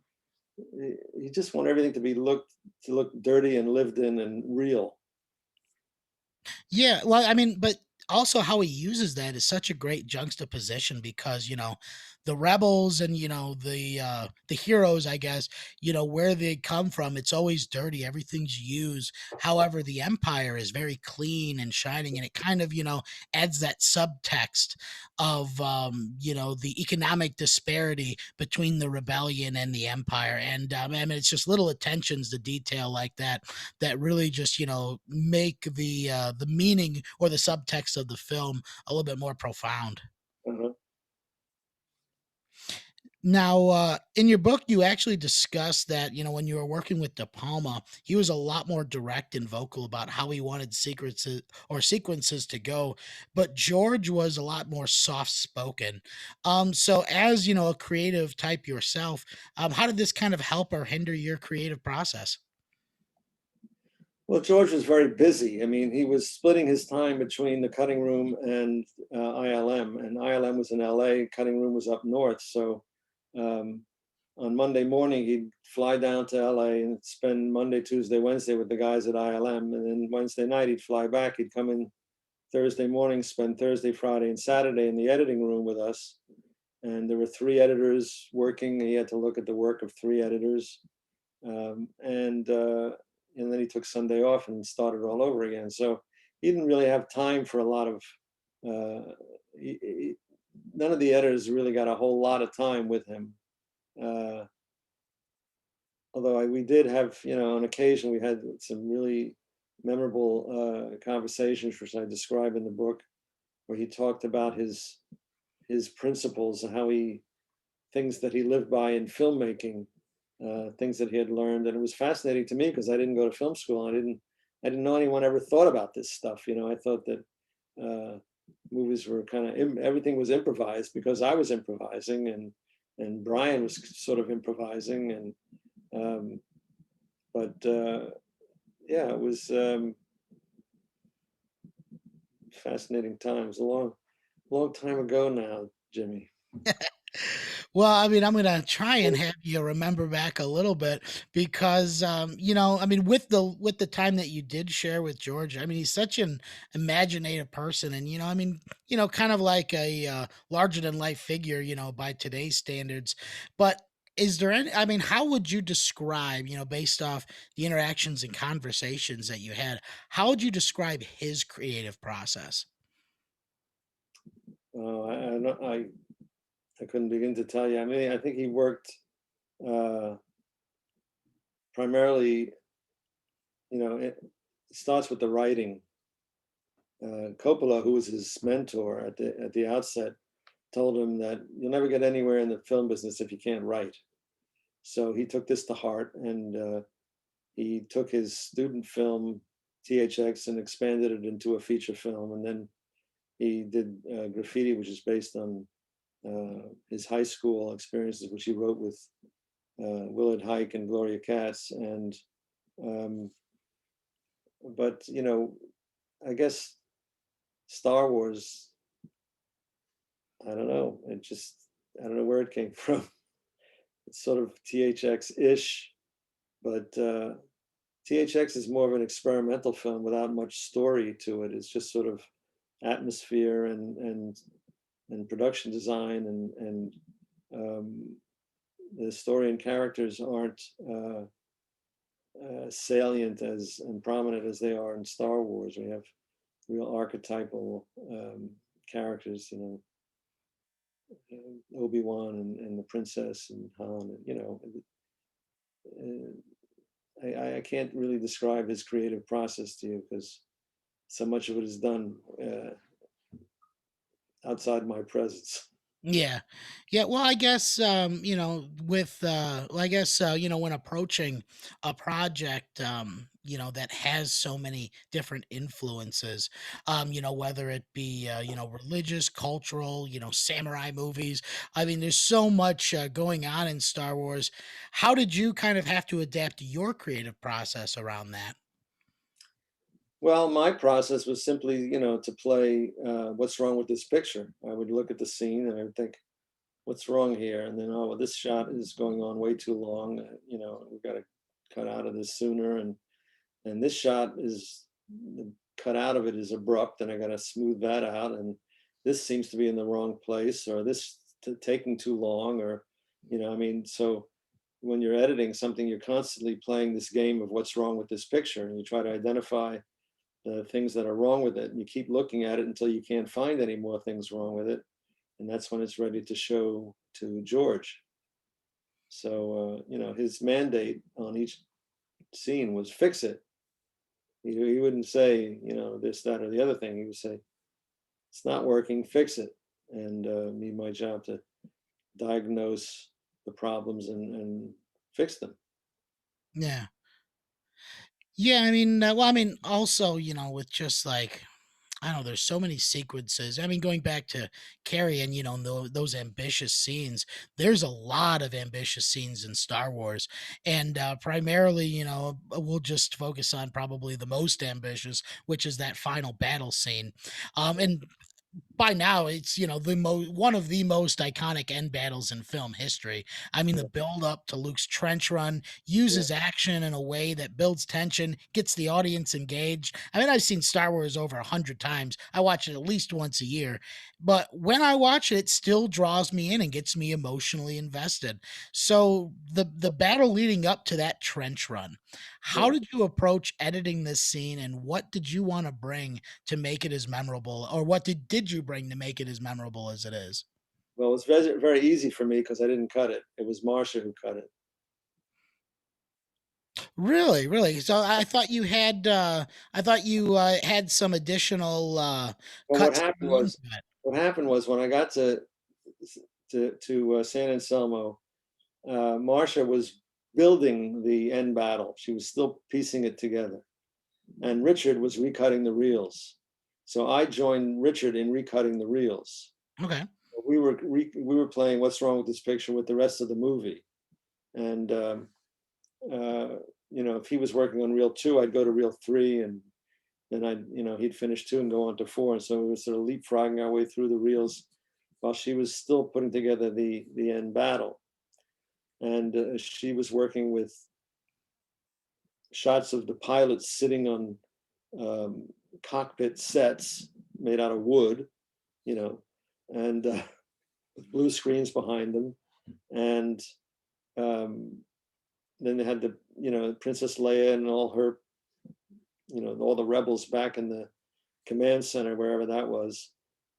he just wanted everything to look dirty and lived in and real. yeah. Well, I mean, but also how he uses that is such a great juxtaposition, because the rebels and the heroes, I guess, where they come from, it's always dirty, everything's used. However, the empire is very clean and shining, and it kind of adds that subtext of the economic disparity between the rebellion and the empire. And I mean, it's just little attentions to detail like that that really just make the meaning or the subtext of the film a little bit more profound. Uh-huh. Now, in your book, you actually discuss that, when you were working with De Palma, he was a lot more direct and vocal about how he wanted secrets or sequences to go, but George was a lot more soft spoken. So, as a creative type yourself, how did this kind of help or hinder your creative process? Well, George was very busy. I mean, he was splitting his time between the cutting room and ILM, and ILM was in LA, cutting room was up north. So um, on Monday morning, he'd fly down to LA and spend Monday, Tuesday, Wednesday with the guys at ILM. And then Wednesday night, he'd fly back. He'd come in Thursday morning, spend Thursday, Friday, and Saturday in the editing room with us. And there were three editors working. He had to look at the work of three editors. Um, and uh, and then he took Sunday off and started all over again. So he didn't really have time for a lot of. Uh, None of the editors really got a whole lot of time with him. Uh, Although we did have, on occasion, we had some really memorable conversations, which I describe in the book, where he talked about his principles and how he things that he lived by in filmmaking, things that he had learned, and it was fascinating to me because I didn't go to film school. I didn't know anyone ever thought about this stuff. I thought that uh, movies were kind of everything was improvised because I was improvising and Brian was sort of improvising um, but yeah, it was fascinating times. A long time ago now, Jimmy. Well, I mean, I'm gonna try and have you remember back a little bit, because, I mean, with the time that you did share with George, I mean, he's such an imaginative person, and I mean, kind of like a larger than life figure, by today's standards. But is there any? I mean, how would you describe, based off the interactions and conversations that you had, how would you describe his creative process? I couldn't begin to tell you. I mean, I think he worked uh, primarily. It starts with the writing. Coppola, who was his mentor at the outset, told him that you'll never get anywhere in the film business if you can't write. So he took this to heart, and he took his student film THX and expanded it into a feature film, and then he did Graffiti, which is based on his high school experiences, which he wrote with Willard Hike and Gloria Katz. And um, but I guess Star Wars, I don't know. I don't know where it came from. It's sort of THX-ish, but THX is more of an experimental film without much story to it. It's just sort of atmosphere and production design, and the story and characters aren't salient as and prominent as they are in Star Wars. We have real archetypal characters, Obi-Wan and the princess and Han, and I can't really describe his creative process to you because so much of it is done outside my presence. Yeah. Yeah, well, I guess, with, well, I guess, when approaching a project, that has so many different influences, whether it be, religious, cultural, samurai movies. I mean, there's so much going on in Star Wars. How did you kind of have to adapt your creative process around that? Well, my process was simply, to play what's wrong with this picture. I would look at the scene and I would think, what's wrong here? And then, oh, well, this shot is going on way too long. We've got to cut out of this sooner. And this shot is the cut out of it is abrupt, and I got to smooth that out. And this seems to be in the wrong place, or this taking too long, or I mean, so when you're editing something, you're constantly playing this game of what's wrong with this picture, and you try to identify the things that are wrong with it, and you keep looking at it until you can't find any more things wrong with it, and that's when it's ready to show to George. So his mandate on each scene was fix it. He wouldn't say this, that, or the other thing. He would say it's not working, fix it. And me, my job to diagnose the problems and fix them. Yeah. Yeah, I mean, well, I mean, also, with just like, I don't know, there's so many sequences. I mean, going back to Carrie and, those ambitious scenes, there's a lot of ambitious scenes in Star Wars. And primarily, we'll just focus on probably the most ambitious, which is that final battle scene. And by now it's one of the most iconic end battles in film history. I mean, the Yeah, build up to Luke's trench run yeah. uses action in a way that builds tension, gets the audience engaged. I mean, I've seen Star Wars over 100 times. I watch it at least once a year, but when I watch it, it still draws me in and gets me emotionally invested. So the battle leading up to that trench run, how Yeah. did you approach editing this scene, and what did you want to bring to make it as memorable, or what did you bring to make it as memorable as it is? Well, it's very, very easy for me because I didn't cut it. It was Marsha who cut it. Really, really? So I thought you had some additional Well, cuts thrown into it. what happened was when I got to San Anselmo, Marsha was building the end battle. She was still piecing it together, and Richard was recutting the reels. So I joined Richard in recutting the reels. Okay. We were playing "What's Wrong with This Picture" with the rest of the movie, and uh, if he was working on reel two, I'd go to reel three, and then he'd finish two and go on to four, and so we were sort of leapfrogging our way through the reels while she was still putting together the end battle, and she was working with shots of the pilots sitting on um, cockpit sets made out of wood, you know, and with blue screens behind them. And um, then they had Princess Leia and all her, all the rebels back in the command center, wherever that was.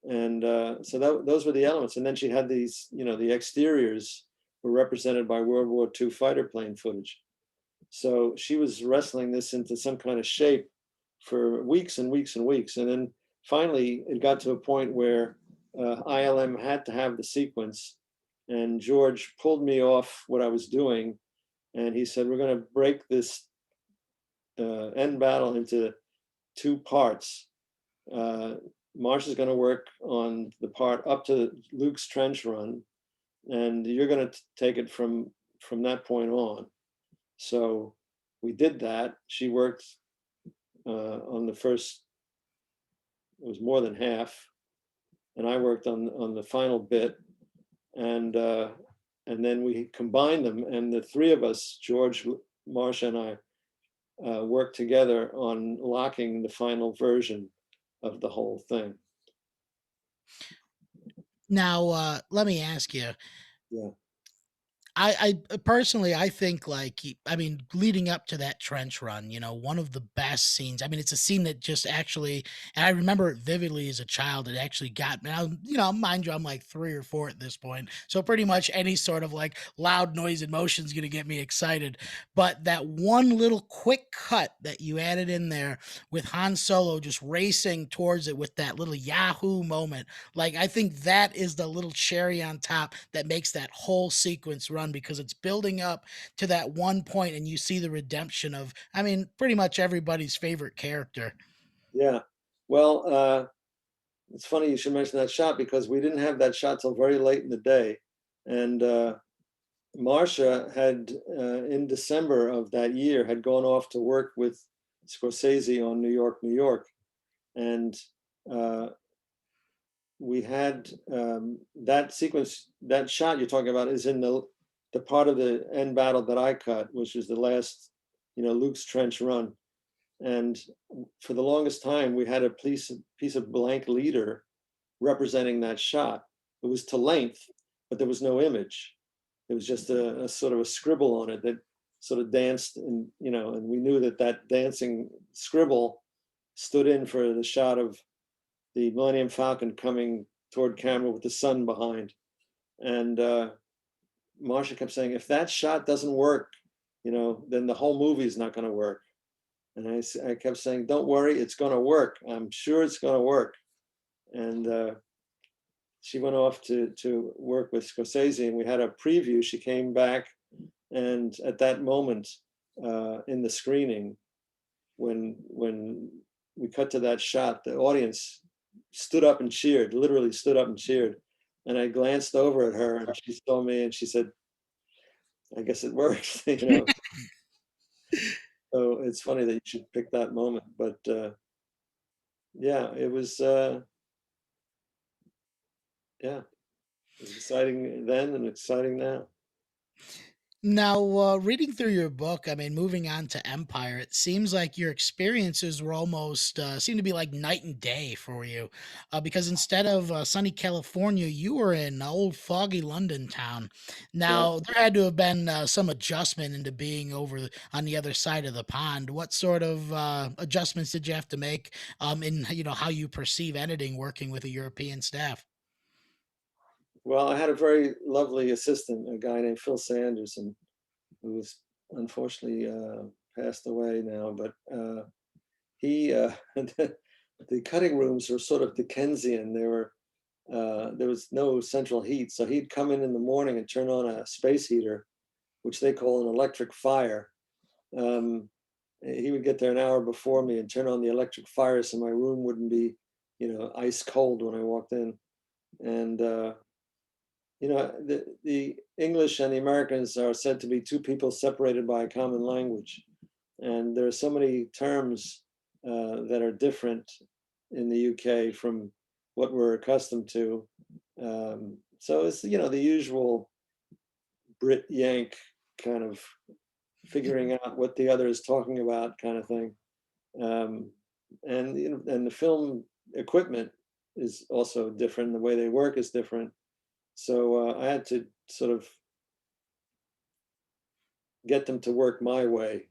And so those were the elements. And then she had these, the exteriors were represented by World War II fighter plane footage. So she was wrestling this into some kind of shape for weeks and weeks and weeks. And then finally, it got to a point where ILM had to have the sequence. And George pulled me off what I was doing. And he said, we're going to break this end battle into two parts. Uh, Marsha's going to work on the part up to Luke's trench run, and you're going to take it from that point on. So we did that. She worked on the first, it was more than half, and I worked on the final bit, and then we combined them, and the three of us, George, Marsha, and I, worked together on locking the final version of the whole thing. Now, let me ask you. Yeah. I personally, I think like, I mean, leading up to that trench run, one of the best scenes. I mean, it's a scene that just actually, and I remember it vividly as a child. It actually got me. Mind you, I'm like 3 or 4 at this point, so pretty much any sort of like loud noise and motion is gonna get me excited. But that one little quick cut that you added in there with Han Solo just racing towards it with that little Yahoo moment, like, I think that is the little cherry on top that makes that whole sequence run because it's building up to that one point and you see the redemption of, I mean, pretty much everybody's favorite character. Yeah. Well, it's funny you should mention that shot because we didn't have that shot till very late in the day. And Marcia had, in December of that year, had gone off to work with Scorsese on New York, New York. And uh, we had that sequence, that shot you're talking about is in the part of the end battle that I cut, which is the last, Luke's trench run. And for the longest time, we had a piece of blank leader representing that shot. It was to length, but there was no image. It was just a sort of a scribble on it that sort of danced, and we knew that dancing scribble stood in for the shot of the Millennium Falcon coming toward camera with the sun behind. And Marsha kept saying, if that shot doesn't work, then the whole movie is not going to work. And I kept saying, don't worry, it's going to work. I'm sure it's going to work. And she went off to work with Scorsese, and we had a preview. She came back, and at that moment in the screening, when we cut to that shot, the audience stood up and cheered, literally stood up and cheered. And I glanced over at her, and she saw me, and she said, "I guess it works." So it's funny that you should pick that moment, but yeah, it was yeah, it was exciting then and exciting now. Now, reading through your book, I mean, moving on to Empire, it seems like your experiences were almost seem to be like night and day for you, because instead of sunny California, you were in old foggy London town. Yeah. Now, there had to have been some adjustment into being on the other side of the pond. What sort of adjustments did you have to make in how you perceive editing working with a European staff? Well, I had a very lovely assistant, a guy named Phil Sanderson, who was unfortunately passed away now. But he, the cutting rooms were sort of Dickensian. There was no central heat, so he'd come in the morning and turn on a space heater, which they call an electric fire. Um, he would get there an hour before me and turn on the electric fire, so my room wouldn't be, ice cold when I walked in. And the English and the Americans are said to be two people separated by a common language, and there are so many terms that are different in the UK from what we're accustomed to. So it's the usual Brit Yank kind of figuring out what the other is talking about kind of thing. Um, and the film equipment is also different. The way they work is different. So I had to sort of get them to work my way.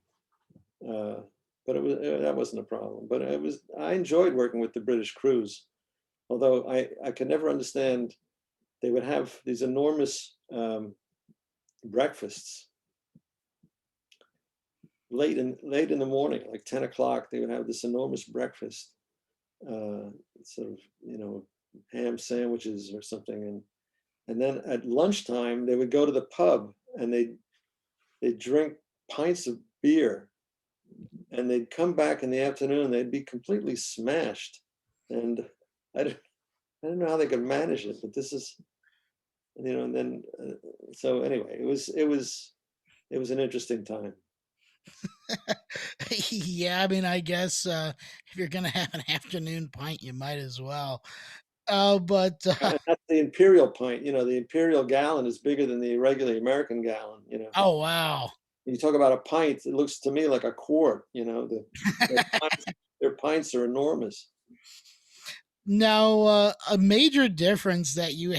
Uh, but that wasn't a problem. But I enjoyed working with the British crews, although I could never understand. They would have these enormous breakfasts late in the morning, like 10 o'clock. They would have this enormous breakfast, sort of ham sandwiches or something, and then at lunchtime they would go to the pub and they'd drink pints of beer, and they'd come back in the afternoon and they'd be completely smashed. And I don't, I don't know how they could manage it, but this is, and then so anyway, it was an interesting time. Yeah, I mean, I guess if you're gonna have an afternoon pint, you might as well. But And that's the imperial pint. The imperial gallon is bigger than the regular American gallon. oh wow. When you talk about a pint, it looks to me like a quart. Their pints, their pints are enormous. Now, a major difference that you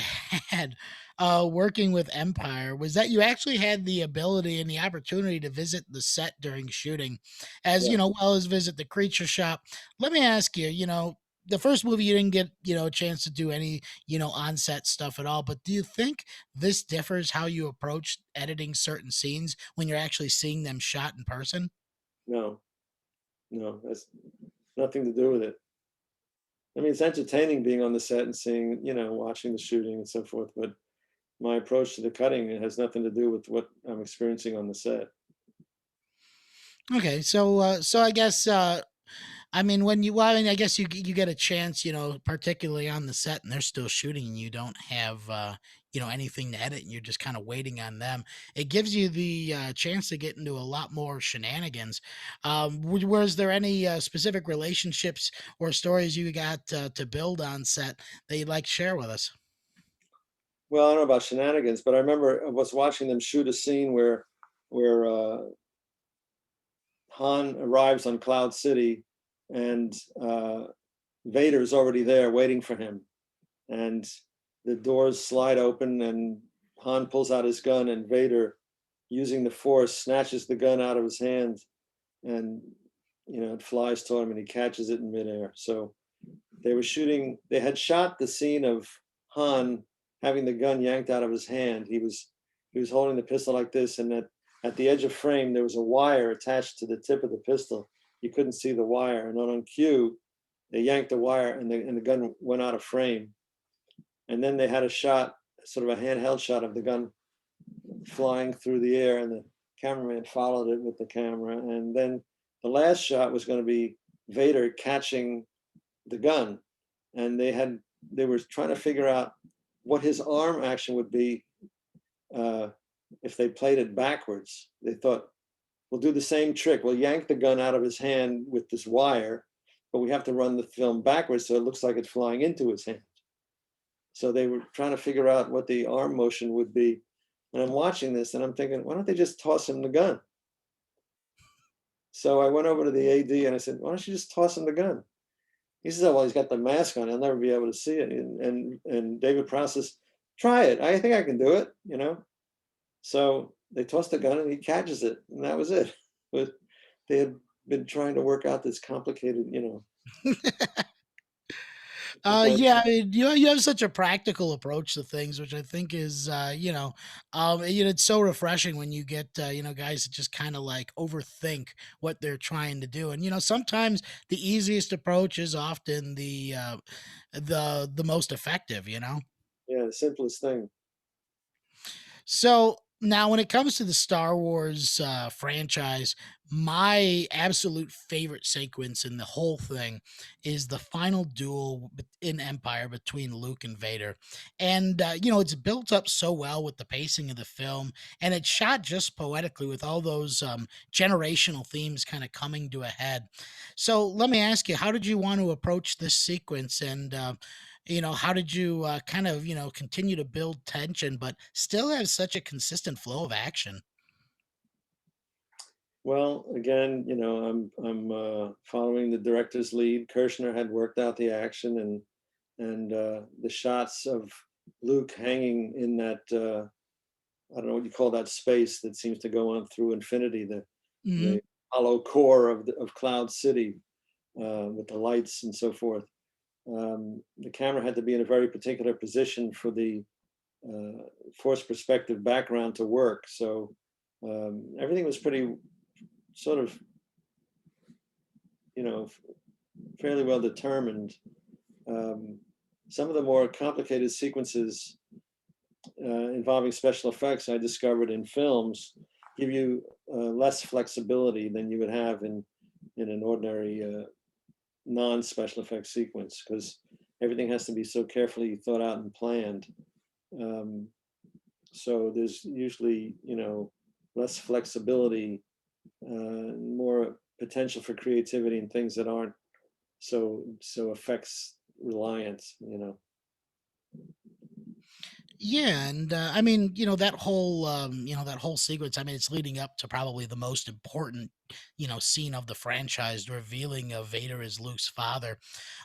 had working with Empire was that you actually had the ability and the opportunity to visit the set during shooting, as Yeah. well as visit the creature shop. Let me ask you, the first movie you didn't get, a chance to do any, on set stuff at all. But do you think this differs how you approach editing certain scenes when you're actually seeing them shot in person? No, no, that's nothing to do with it. I mean, it's entertaining being on the set and seeing, watching the shooting and so forth. But my approach to the cutting, it has nothing to do with what I'm experiencing on the set. Okay, so I guess I mean, well, I mean, I guess you get a chance, particularly on the set, and they're still shooting, and you don't have, anything to edit, and you're just kind of waiting on them. It gives you the chance to get into a lot more shenanigans. Was there any specific relationships or stories you got to build on set that you'd like to share with us? Well, I don't know about shenanigans, but I remember I was watching them shoot a scene where Han arrives on Cloud City, and Vader's already there waiting for him, and the doors slide open, and Han pulls out his gun, and Vader, using the Force, snatches the gun out of his hand, and it flies toward him, and he catches it in midair. So they had shot the scene of Han having the gun yanked out of his hand. He was holding the pistol like this, and at the edge of frame there was a wire attached to the tip of the pistol. You couldn't see the wire, and on cue they yanked the wire, and the gun went out of frame. And then they had a shot, sort of a handheld shot of the gun flying through the air, and the cameraman followed it with the camera. And then the last shot was going to be Vader catching the gun, and they were trying to figure out what his arm action would be uh, if they played it backwards. They thought, we'll do the same trick. We'll yank the gun out of his hand with this wire, but we have to run the film backwards so it looks like it's flying into his hand. So they were trying to figure out what the arm motion would be. And I'm watching this and I'm thinking, why don't they just toss him the gun? So I went over to the AD and I said, why don't you just toss him the gun? He says, oh, well, he's got the mask on. He'll never be able to see it. And David Prowse says, try it. I think I can do it. So they tossed the gun and he catches it. And that was it. But they had been trying to work out this complicated. But Yeah, I mean, you have such a practical approach to things, which I think is, it's so refreshing when you get, guys that just kind of like overthink what they're trying to do, and sometimes the easiest approach is often the most effective. yeah, the simplest thing. So now, when it comes to the Star Wars franchise, my absolute favorite sequence in the whole thing is the final duel in Empire between Luke and Vader. And, it's built up so well with the pacing of the film, and it's shot just poetically with all those generational themes kind of coming to a head. So, let me ask you, how did you want to approach this sequence? And, how did you kind of continue to build tension but still have such a consistent flow of action? Well, again, I'm following the director's lead. Kirshner had worked out the action, and the shots of Luke hanging in that I don't know what you call that space that seems to go on through infinity, Hmm. the hollow core of Cloud City, with the lights and so forth. The camera had to be in a very particular position for the forced perspective background to work. So everything was pretty sort of, you know, fairly well determined. Um, some of the more complicated sequences involving special effects I discovered in films give you less flexibility than you would have in an ordinary non-special effects sequence, because everything has to be so carefully thought out and planned. Um, so there's usually, less flexibility, more potential for creativity and things that aren't so affects reliance. Yeah, and I mean, that whole sequence. I mean, it's leading up to probably the most important, scene of the franchise, the revealing of Vader as Luke's father.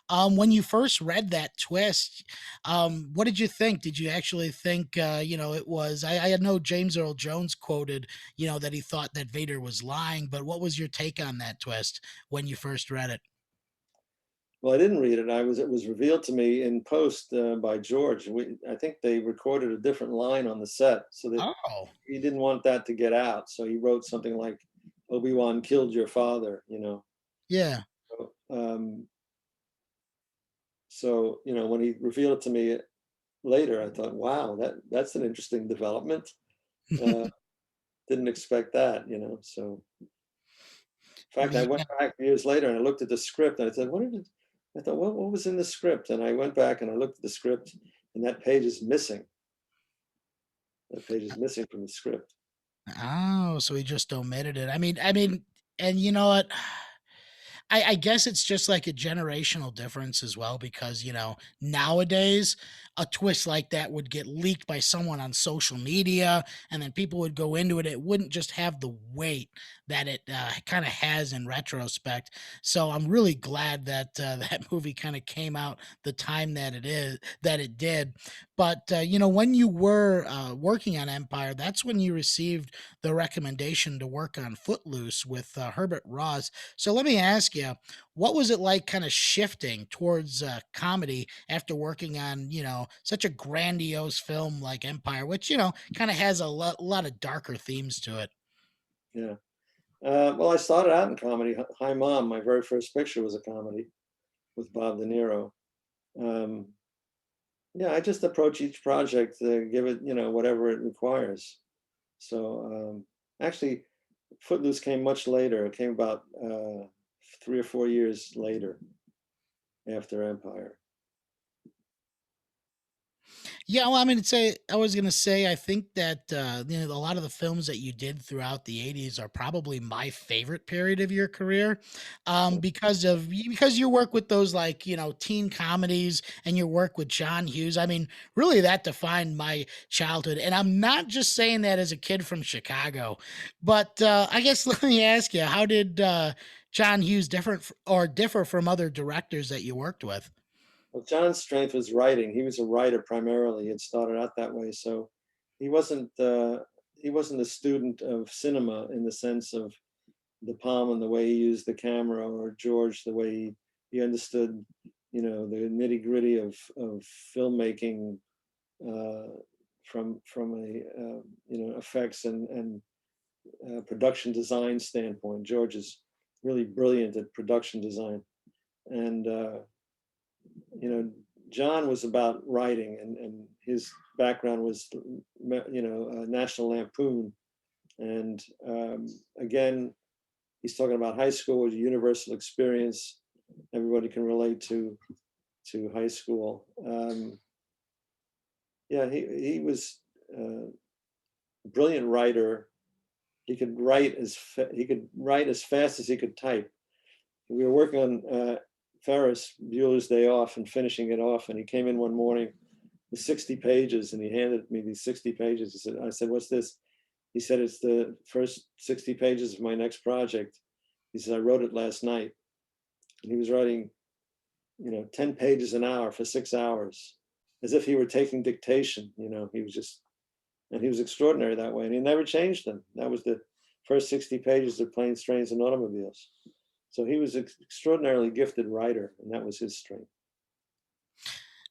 When you first read that twist, what did you think? Did you actually think, it was? I know James Earl Jones quoted, that he thought that Vader was lying, but what was your take on that twist when you first read it? Well, I didn't read it. It was revealed to me in post by George. I think they recorded a different line on the set, so that Oh, he didn't want that to get out. So he wrote something like, "Obi-Wan killed your father," yeah. So, when he revealed it to me later, I thought, "Wow, that's an interesting development." Uh, didn't expect that, So, in fact, I went Yeah. back years later and I looked at the script and I said, I thought, what was in the script? And I went back and I looked at the script and that page is missing. That page is missing from the script. Oh, so he just omitted it. I mean, and you know what? I guess it's just like a generational difference as well because, nowadays a twist like that would get leaked by someone on social media and then people would go into it. It wouldn't just have the weight that it kind of has in retrospect. So I'm really glad that that movie kind of came out the time that it did. But, when you were working on Empire, that's when you received the recommendation to work on Footloose with Herbert Ross. So let me ask you, what was it like kind of shifting towards comedy after working on, such a grandiose film like Empire, which, kind of has a lot of darker themes to it? Yeah. Well, I started out in comedy. Hi Mom, my very first picture was a comedy with Bob De Niro. Um, yeah, I just approach each project to give it, whatever it requires. So actually, Footloose came much later. It came about 3 or 4 years later after Empire. Yeah, well, I mean, I was gonna say, I think that a lot of the films that you did throughout the '80s are probably my favorite period of your career, because you work with those like teen comedies and your work with John Hughes. I mean, really, that defined my childhood, and I'm not just saying that as a kid from Chicago, but I guess let me ask you, how did John Hughes differ from other directors that you worked with? Well, John's strength was writing. He was a writer primarily. It started out that way. So he wasn't uh, he wasn't a student of cinema in the sense of the Palma and the way he used the camera, or George the way he understood, the nitty gritty of filmmaking uh, from a effects and production design standpoint. George is really brilliant at production design, and John was about writing, and his background was, National Lampoon, and again, he's talking about high school as a universal experience. Everybody can relate to high school. Yeah, he was a brilliant writer. He could write as fast as he could type. We were working on Ferris Bueller's Day Off and finishing it off, and he came in one morning with 60 pages, and he handed me these 60 pages. I said, "What's this?" He said, "It's the first 60 pages of my next project." He said, "I wrote it last night." And he was writing, 10 pages an hour for 6 hours, as if he were taking dictation. And he was extraordinary that way. And he never changed them. That was the first 60 pages of Planes, Trains, and Automobiles. So he was an extraordinarily gifted writer, and that was his strength.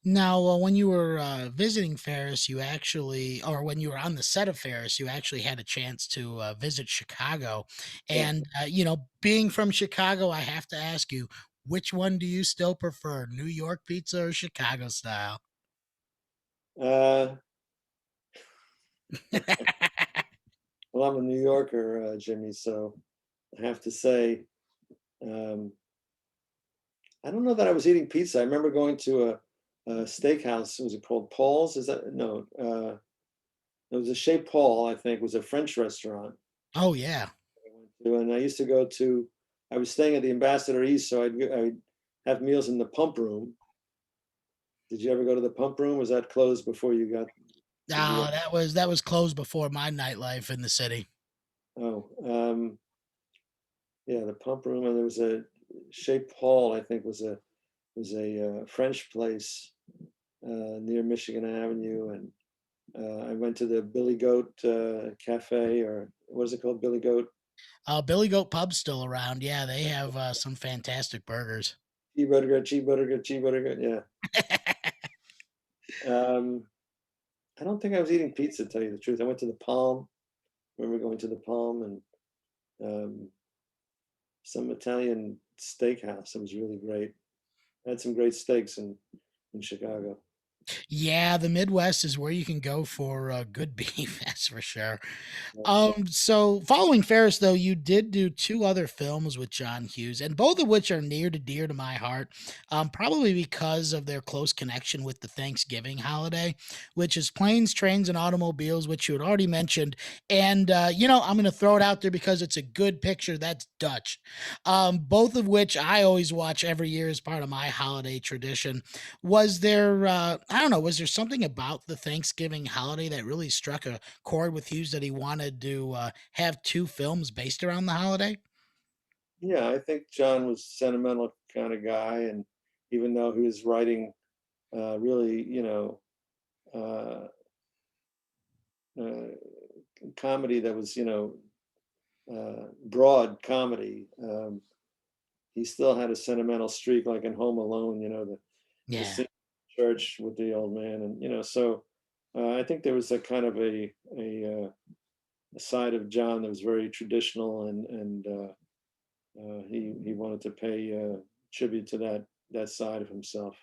Now, when you were visiting Ferris, or when you were on the set of Ferris, you actually had a chance to visit Chicago. Yeah. And, being from Chicago, I have to ask you, which one do you still prefer, New York pizza or Chicago style? Uh, well, I'm a New Yorker, Jimmy, so I have to say, um, I don't know that I was eating pizza. I remember going to steakhouse. Was it called Paul's? Is that no? It was a Chez Paul, I think, was a French restaurant Oh yeah. I went to, and I used to go to. I was staying at the Ambassador East, so I'd have meals in the pump room. Did you ever go to the pump room? Was that closed before you got? Did you? Ah, that was closed before my nightlife in the city. Oh, yeah, the pump room, and there was a Chez Paul, I think, was a French place near Michigan Avenue, and I went to the Billy Goat Cafe, or what is it called, Billy Goat? Billy Goat Pub's still around. Yeah, they have some fantastic burgers. Cheeseburger, cheeseburger, cheeseburger. Yeah. Um, I don't think I was eating pizza, to tell you the truth. I went to the Palm. Remember going to the Palm and um, some Italian steakhouse. It was really great. I had some great steaks in Chicago. Yeah, the Midwest is where you can go for good beef, that's for sure. Yeah. So following Ferris, though, you did do two other films with John Hughes, and both of which are near to dear to my heart, probably because of their close connection with the Thanksgiving holiday, which is Planes, Trains, and Automobiles, which you had already mentioned. And, I'm going to throw it out there because it's a good picture. That's Dutch. Both of which I always watch every year as part of my holiday tradition. Was there, I don't know, was there something about the Thanksgiving holiday that really struck a chord with Hughes that he wanted to have two films based around the holiday? Yeah, I think John was a sentimental kind of guy, and even though he was writing really, uh, uh, comedy that was, broad comedy, he still had a sentimental streak, like in Home Alone, the Yeah. scene in church with the old man, and so I think there was a kind of a side of John that was very traditional, and he wanted to pay tribute to that side of himself.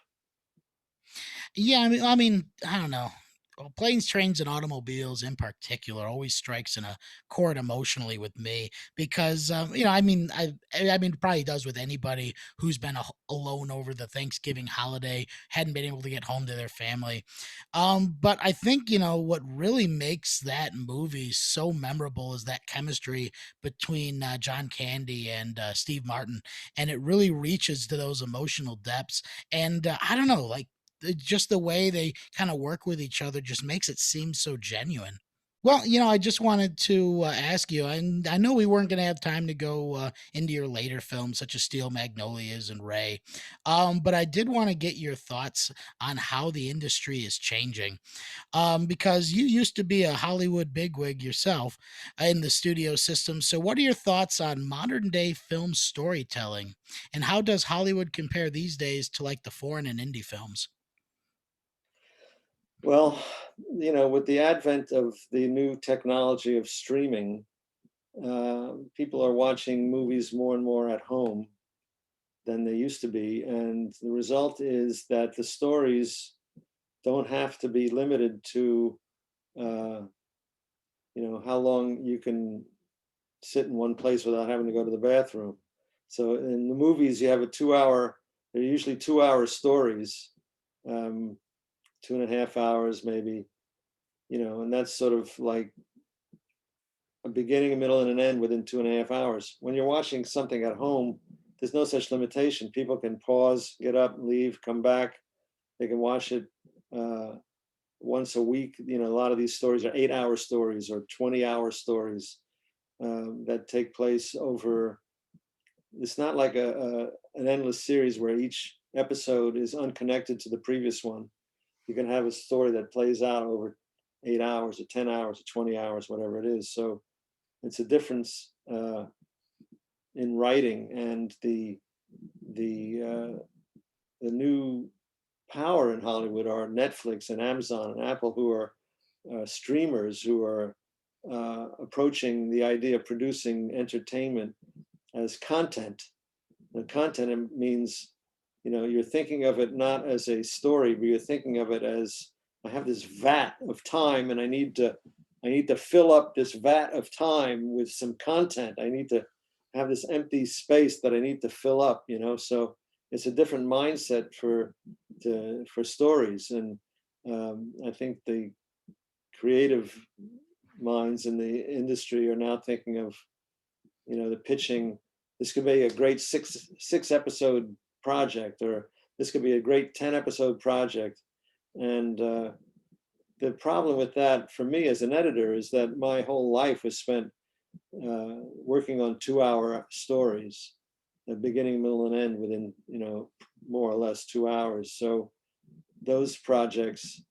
Yeah, I mean, I don't know. Well, Planes, Trains, and Automobiles in particular always strikes in a chord emotionally with me because, I mean, it probably does with anybody who's been alone over the Thanksgiving holiday, hadn't been able to get home to their family. But I think, what really makes that movie so memorable is that chemistry between John Candy and Steve Martin. And it really reaches to those emotional depths. And I don't know, like, just the way they kind of work with each other just makes it seem so genuine. Well, I just wanted to ask you, and I know we weren't going to have time to go into your later films such as Steel Magnolias and Ray, but I did want to get your thoughts on how the industry is changing. Because you used to be a Hollywood bigwig yourself in the studio system. So, what are your thoughts on modern day film storytelling, and how does Hollywood compare these days to like the foreign and indie films? Well, with the advent of the new technology of streaming, people are watching movies more and more at home than they used to be, and the result is that the stories don't have to be limited to uh, how long you can sit in one place without having to go to the bathroom. So in the movies, you have a 2 hour. They're usually 2 hour stories, um, 2.5 hours maybe, and that's sort of like a beginning, a middle, and an end within 2.5 hours. When you're watching something at home, there's no such limitation. People can pause, get up, leave, come back. They can watch it uh, once a week. A lot of these stories are 8 hour stories or 20-hour stories that take place over. It's not like an endless series where each episode is unconnected to the previous one. You can have a story that plays out over 8 hours or 10 hours or 20 hours, whatever it is. So it's a difference in writing, and the the new power in Hollywood are Netflix and Amazon and Apple, who are streamers who are approaching the idea of producing entertainment as content. The content means, you're thinking of it not as a story, but you're thinking of it as, I have this vat of time, and I need to fill up this vat of time with some content. I need to have this empty space that I need to fill up. So it's a different mindset for for stories. And I think the creative minds in the industry are now thinking of, the pitching. This could be a great six episode project, or this could be a great 10-episode project. And the problem with that for me as an editor is that my whole life was spent working on 2-hour stories, the beginning, middle, and end within, more or less 2 hours. So those projects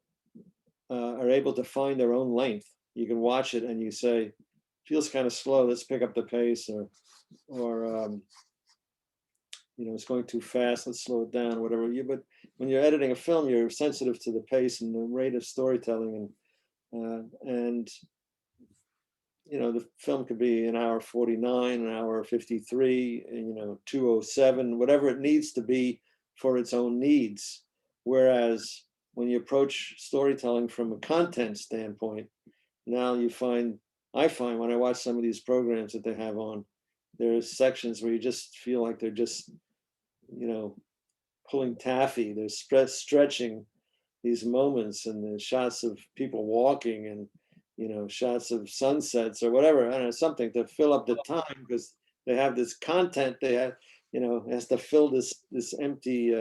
are able to find their own length. You can watch it and you say, feels kind of slow, let's pick up the pace, or it's going too fast, let's slow it down, whatever. But when you're editing a film, you're sensitive to the pace and the rate of storytelling, and the film could be an hour 49, an hour 53, 207, whatever it needs to be for its own needs. Whereas when you approach storytelling from a content standpoint, now I find when I watch some of these programs that they have on, there's sections where you just feel like they're just, pulling taffy. They're stretching these moments, and the shots of people walking, and shots of sunsets or whatever, I don't know, something to fill up the time, because they have this content they have, has to fill this empty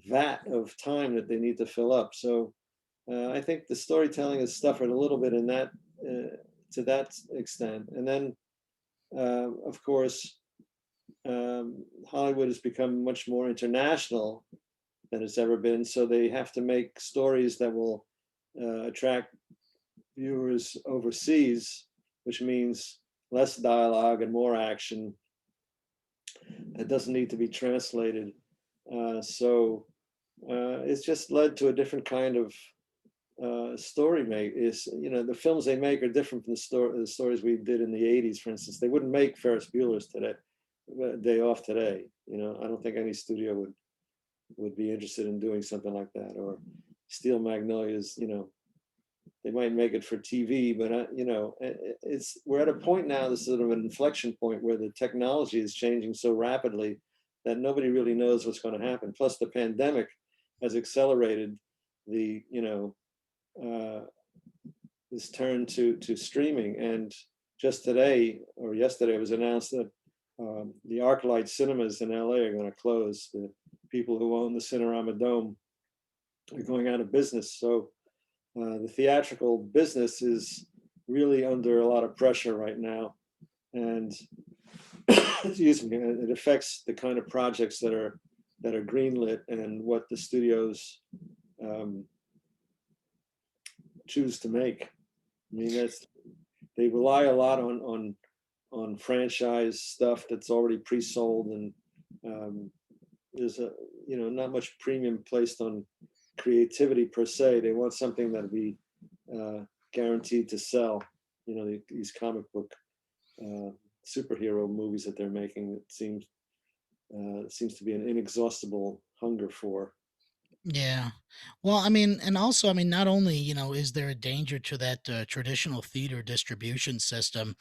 vat of time that they need to fill up. So I think the storytelling has suffered a little bit in that to that extent. And then of course Hollywood has become much more international than it's ever been, so they have to make stories that will attract viewers overseas, which means less dialogue and more action. It doesn't need to be translated. So it's just led to a different kind of story make. The films they make are different from the stories we did in the 80s, for instance. They wouldn't make Ferris Bueller's today, Day Off today. I don't think any studio would be interested in doing something like that. Or Steel Magnolias, they might make it for TV, but we're at a point now, this sort of an inflection point where the technology is changing so rapidly that nobody really knows what's going to happen. Plus, the pandemic has accelerated the this turn to streaming. And just today or yesterday, it was announced that the ArcLight cinemas in LA are going to close. The people who own the Cinerama Dome are going out of business. So the theatrical business is really under a lot of pressure right now, and excuse me, it affects the kind of projects that are greenlit and what the studios choose to make. I mean, they rely a lot on franchise stuff that's already pre-sold, and there's not much premium placed on creativity per se. They want something that'll be guaranteed to sell. These comic book superhero movies that they're making, it seems to be an inexhaustible hunger for. Yeah. Well, I mean, and also, I mean, not only, is there a danger to that traditional theater distribution system,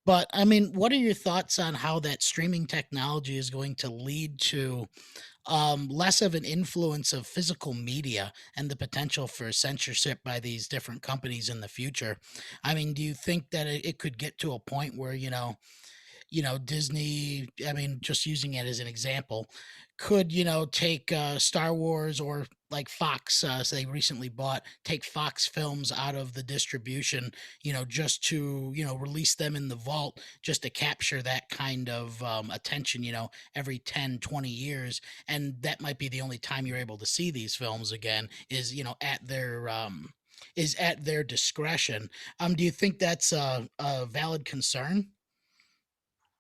but I mean, what are your thoughts on how that streaming technology is going to lead to less of an influence of physical media and the potential for censorship by these different companies in the future? I mean, do you think that it could get to a point where, Disney, I mean, just using it as an example, could, take Star Wars or like Fox, so they recently take Fox films out of the distribution, just to, release them in the vault, just to capture that kind of attention, every 10, 20 years. And that might be the only time you're able to see these films again is, at their discretion. Do you think that's a valid concern?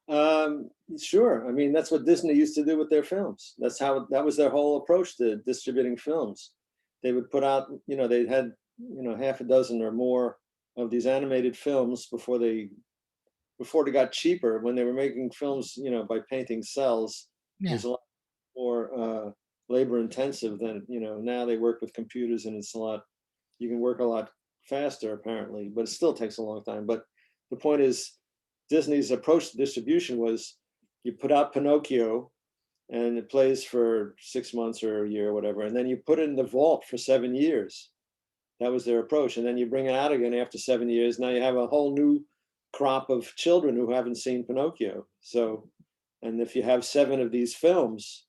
Um, sure. I mean, that's what Disney used to do with their films. That was their whole approach to distributing films. They would put out, they had, half a dozen or more of these animated films before they got cheaper. When they were making films, by painting cells, it Yeah. was a lot more labor intensive than, now they work with computers, and you can work a lot faster apparently, but it still takes a long time. But the point is, Disney's approach to distribution was, you put out Pinocchio, and it plays for 6 months or a year or whatever, and then you put it in the vault for 7 years. That was their approach, and then you bring it out again after 7 years. Now you have a whole new crop of children who haven't seen Pinocchio. So, and if you have 7 of these films,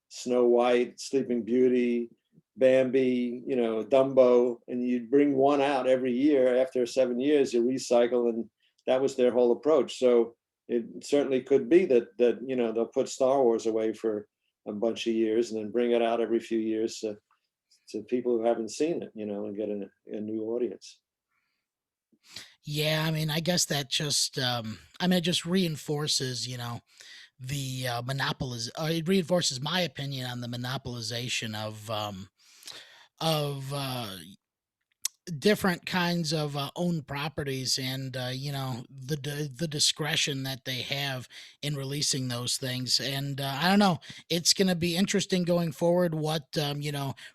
Snow White, Sleeping Beauty, Bambi, Dumbo, and you bring one out every year after 7 years, you recycle, and that was their whole approach. So it certainly could be that they'll put Star Wars away for a bunch of years and then bring it out every few years to people who haven't seen it, and get a new audience. Yeah, I mean, I guess that just, it just reinforces, the it reinforces my opinion on the monopolization of different kinds of owned properties, and the discretion that they have in releasing those things. And I don't know, it's going to be interesting going forward what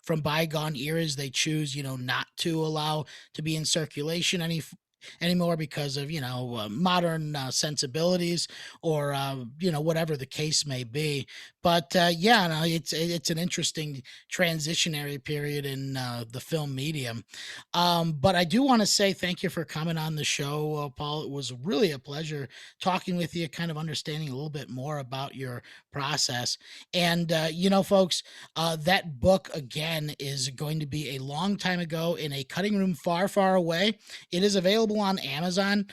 from bygone eras they choose not to allow to be in circulation anymore because of modern sensibilities, or whatever the case may be. But yeah, no, it's an interesting transitionary period in the film medium. But I do want to say thank you for coming on the show, Paul. It was really a pleasure talking with you, kind of understanding a little bit more about your process. And, folks, that book, again, is going to be A Long Time Ago in a Cutting Room Far, Far Away. It is available on Amazon.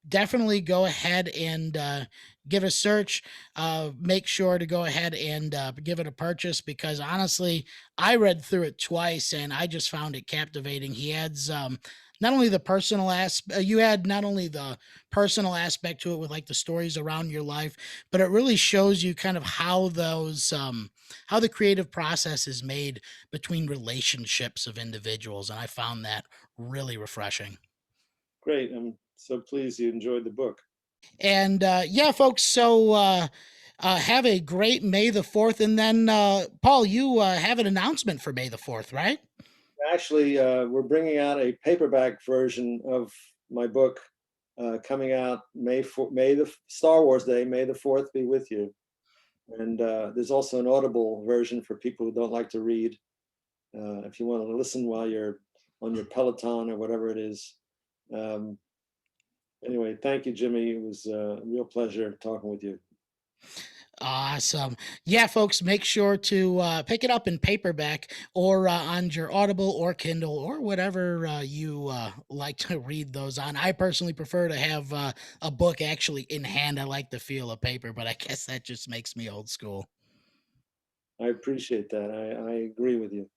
Definitely go ahead and give a search. Make sure to go ahead and give it a purchase, because honestly, I read through it twice and I just found it captivating. He adds not only the personal aspect, you add not only the personal aspect to it with like the stories around your life, but it really shows you kind of how how the creative process is made between relationships of individuals. And I found that really refreshing. Great. I'm so pleased you enjoyed the book. And yeah, folks, so have a great May the 4th. And then, Paul, you have an announcement for May the 4th, right? Actually, we're bringing out a paperback version of my book, coming out May the Star Wars Day. May the 4th be with you. And there's also an Audible version for people who don't like to read. If you want to listen while you're on your Peloton or whatever it is. Um, anyway, thank you, Jimmy. It was a real pleasure talking with you. Awesome. Yeah, folks, make sure to pick it up in paperback, or on your Audible or Kindle, or whatever you like to read those on. I personally prefer to have a book actually in hand. I like the feel of paper, but I guess that just makes me old school. I appreciate that. I agree with you.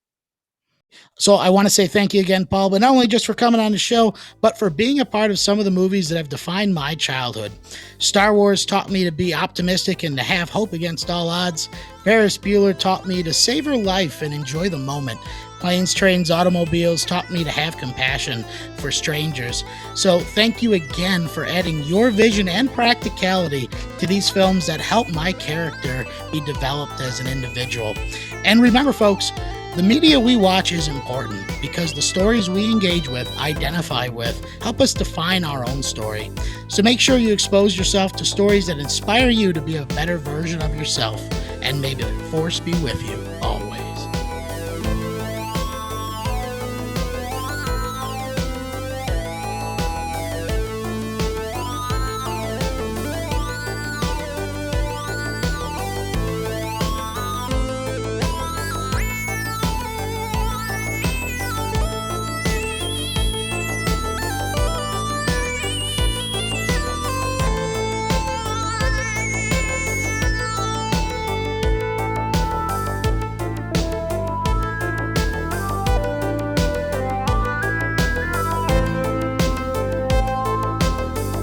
So I want to say thank you again, Paul, but not only just for coming on the show, but for being a part of some of the movies that have defined my childhood. Star Wars taught me to be optimistic and to have hope against all odds. Ferris Bueller taught me to savor life and enjoy the moment. Planes, Trains, Automobiles taught me to have compassion for strangers. So thank you again for adding your vision and practicality to these films that help my character be developed as an individual. And remember, folks, the media we watch is important because the stories we engage with, identify with, help us define our own story. So make sure you expose yourself to stories that inspire you to be a better version of yourself, and may the force be with you always.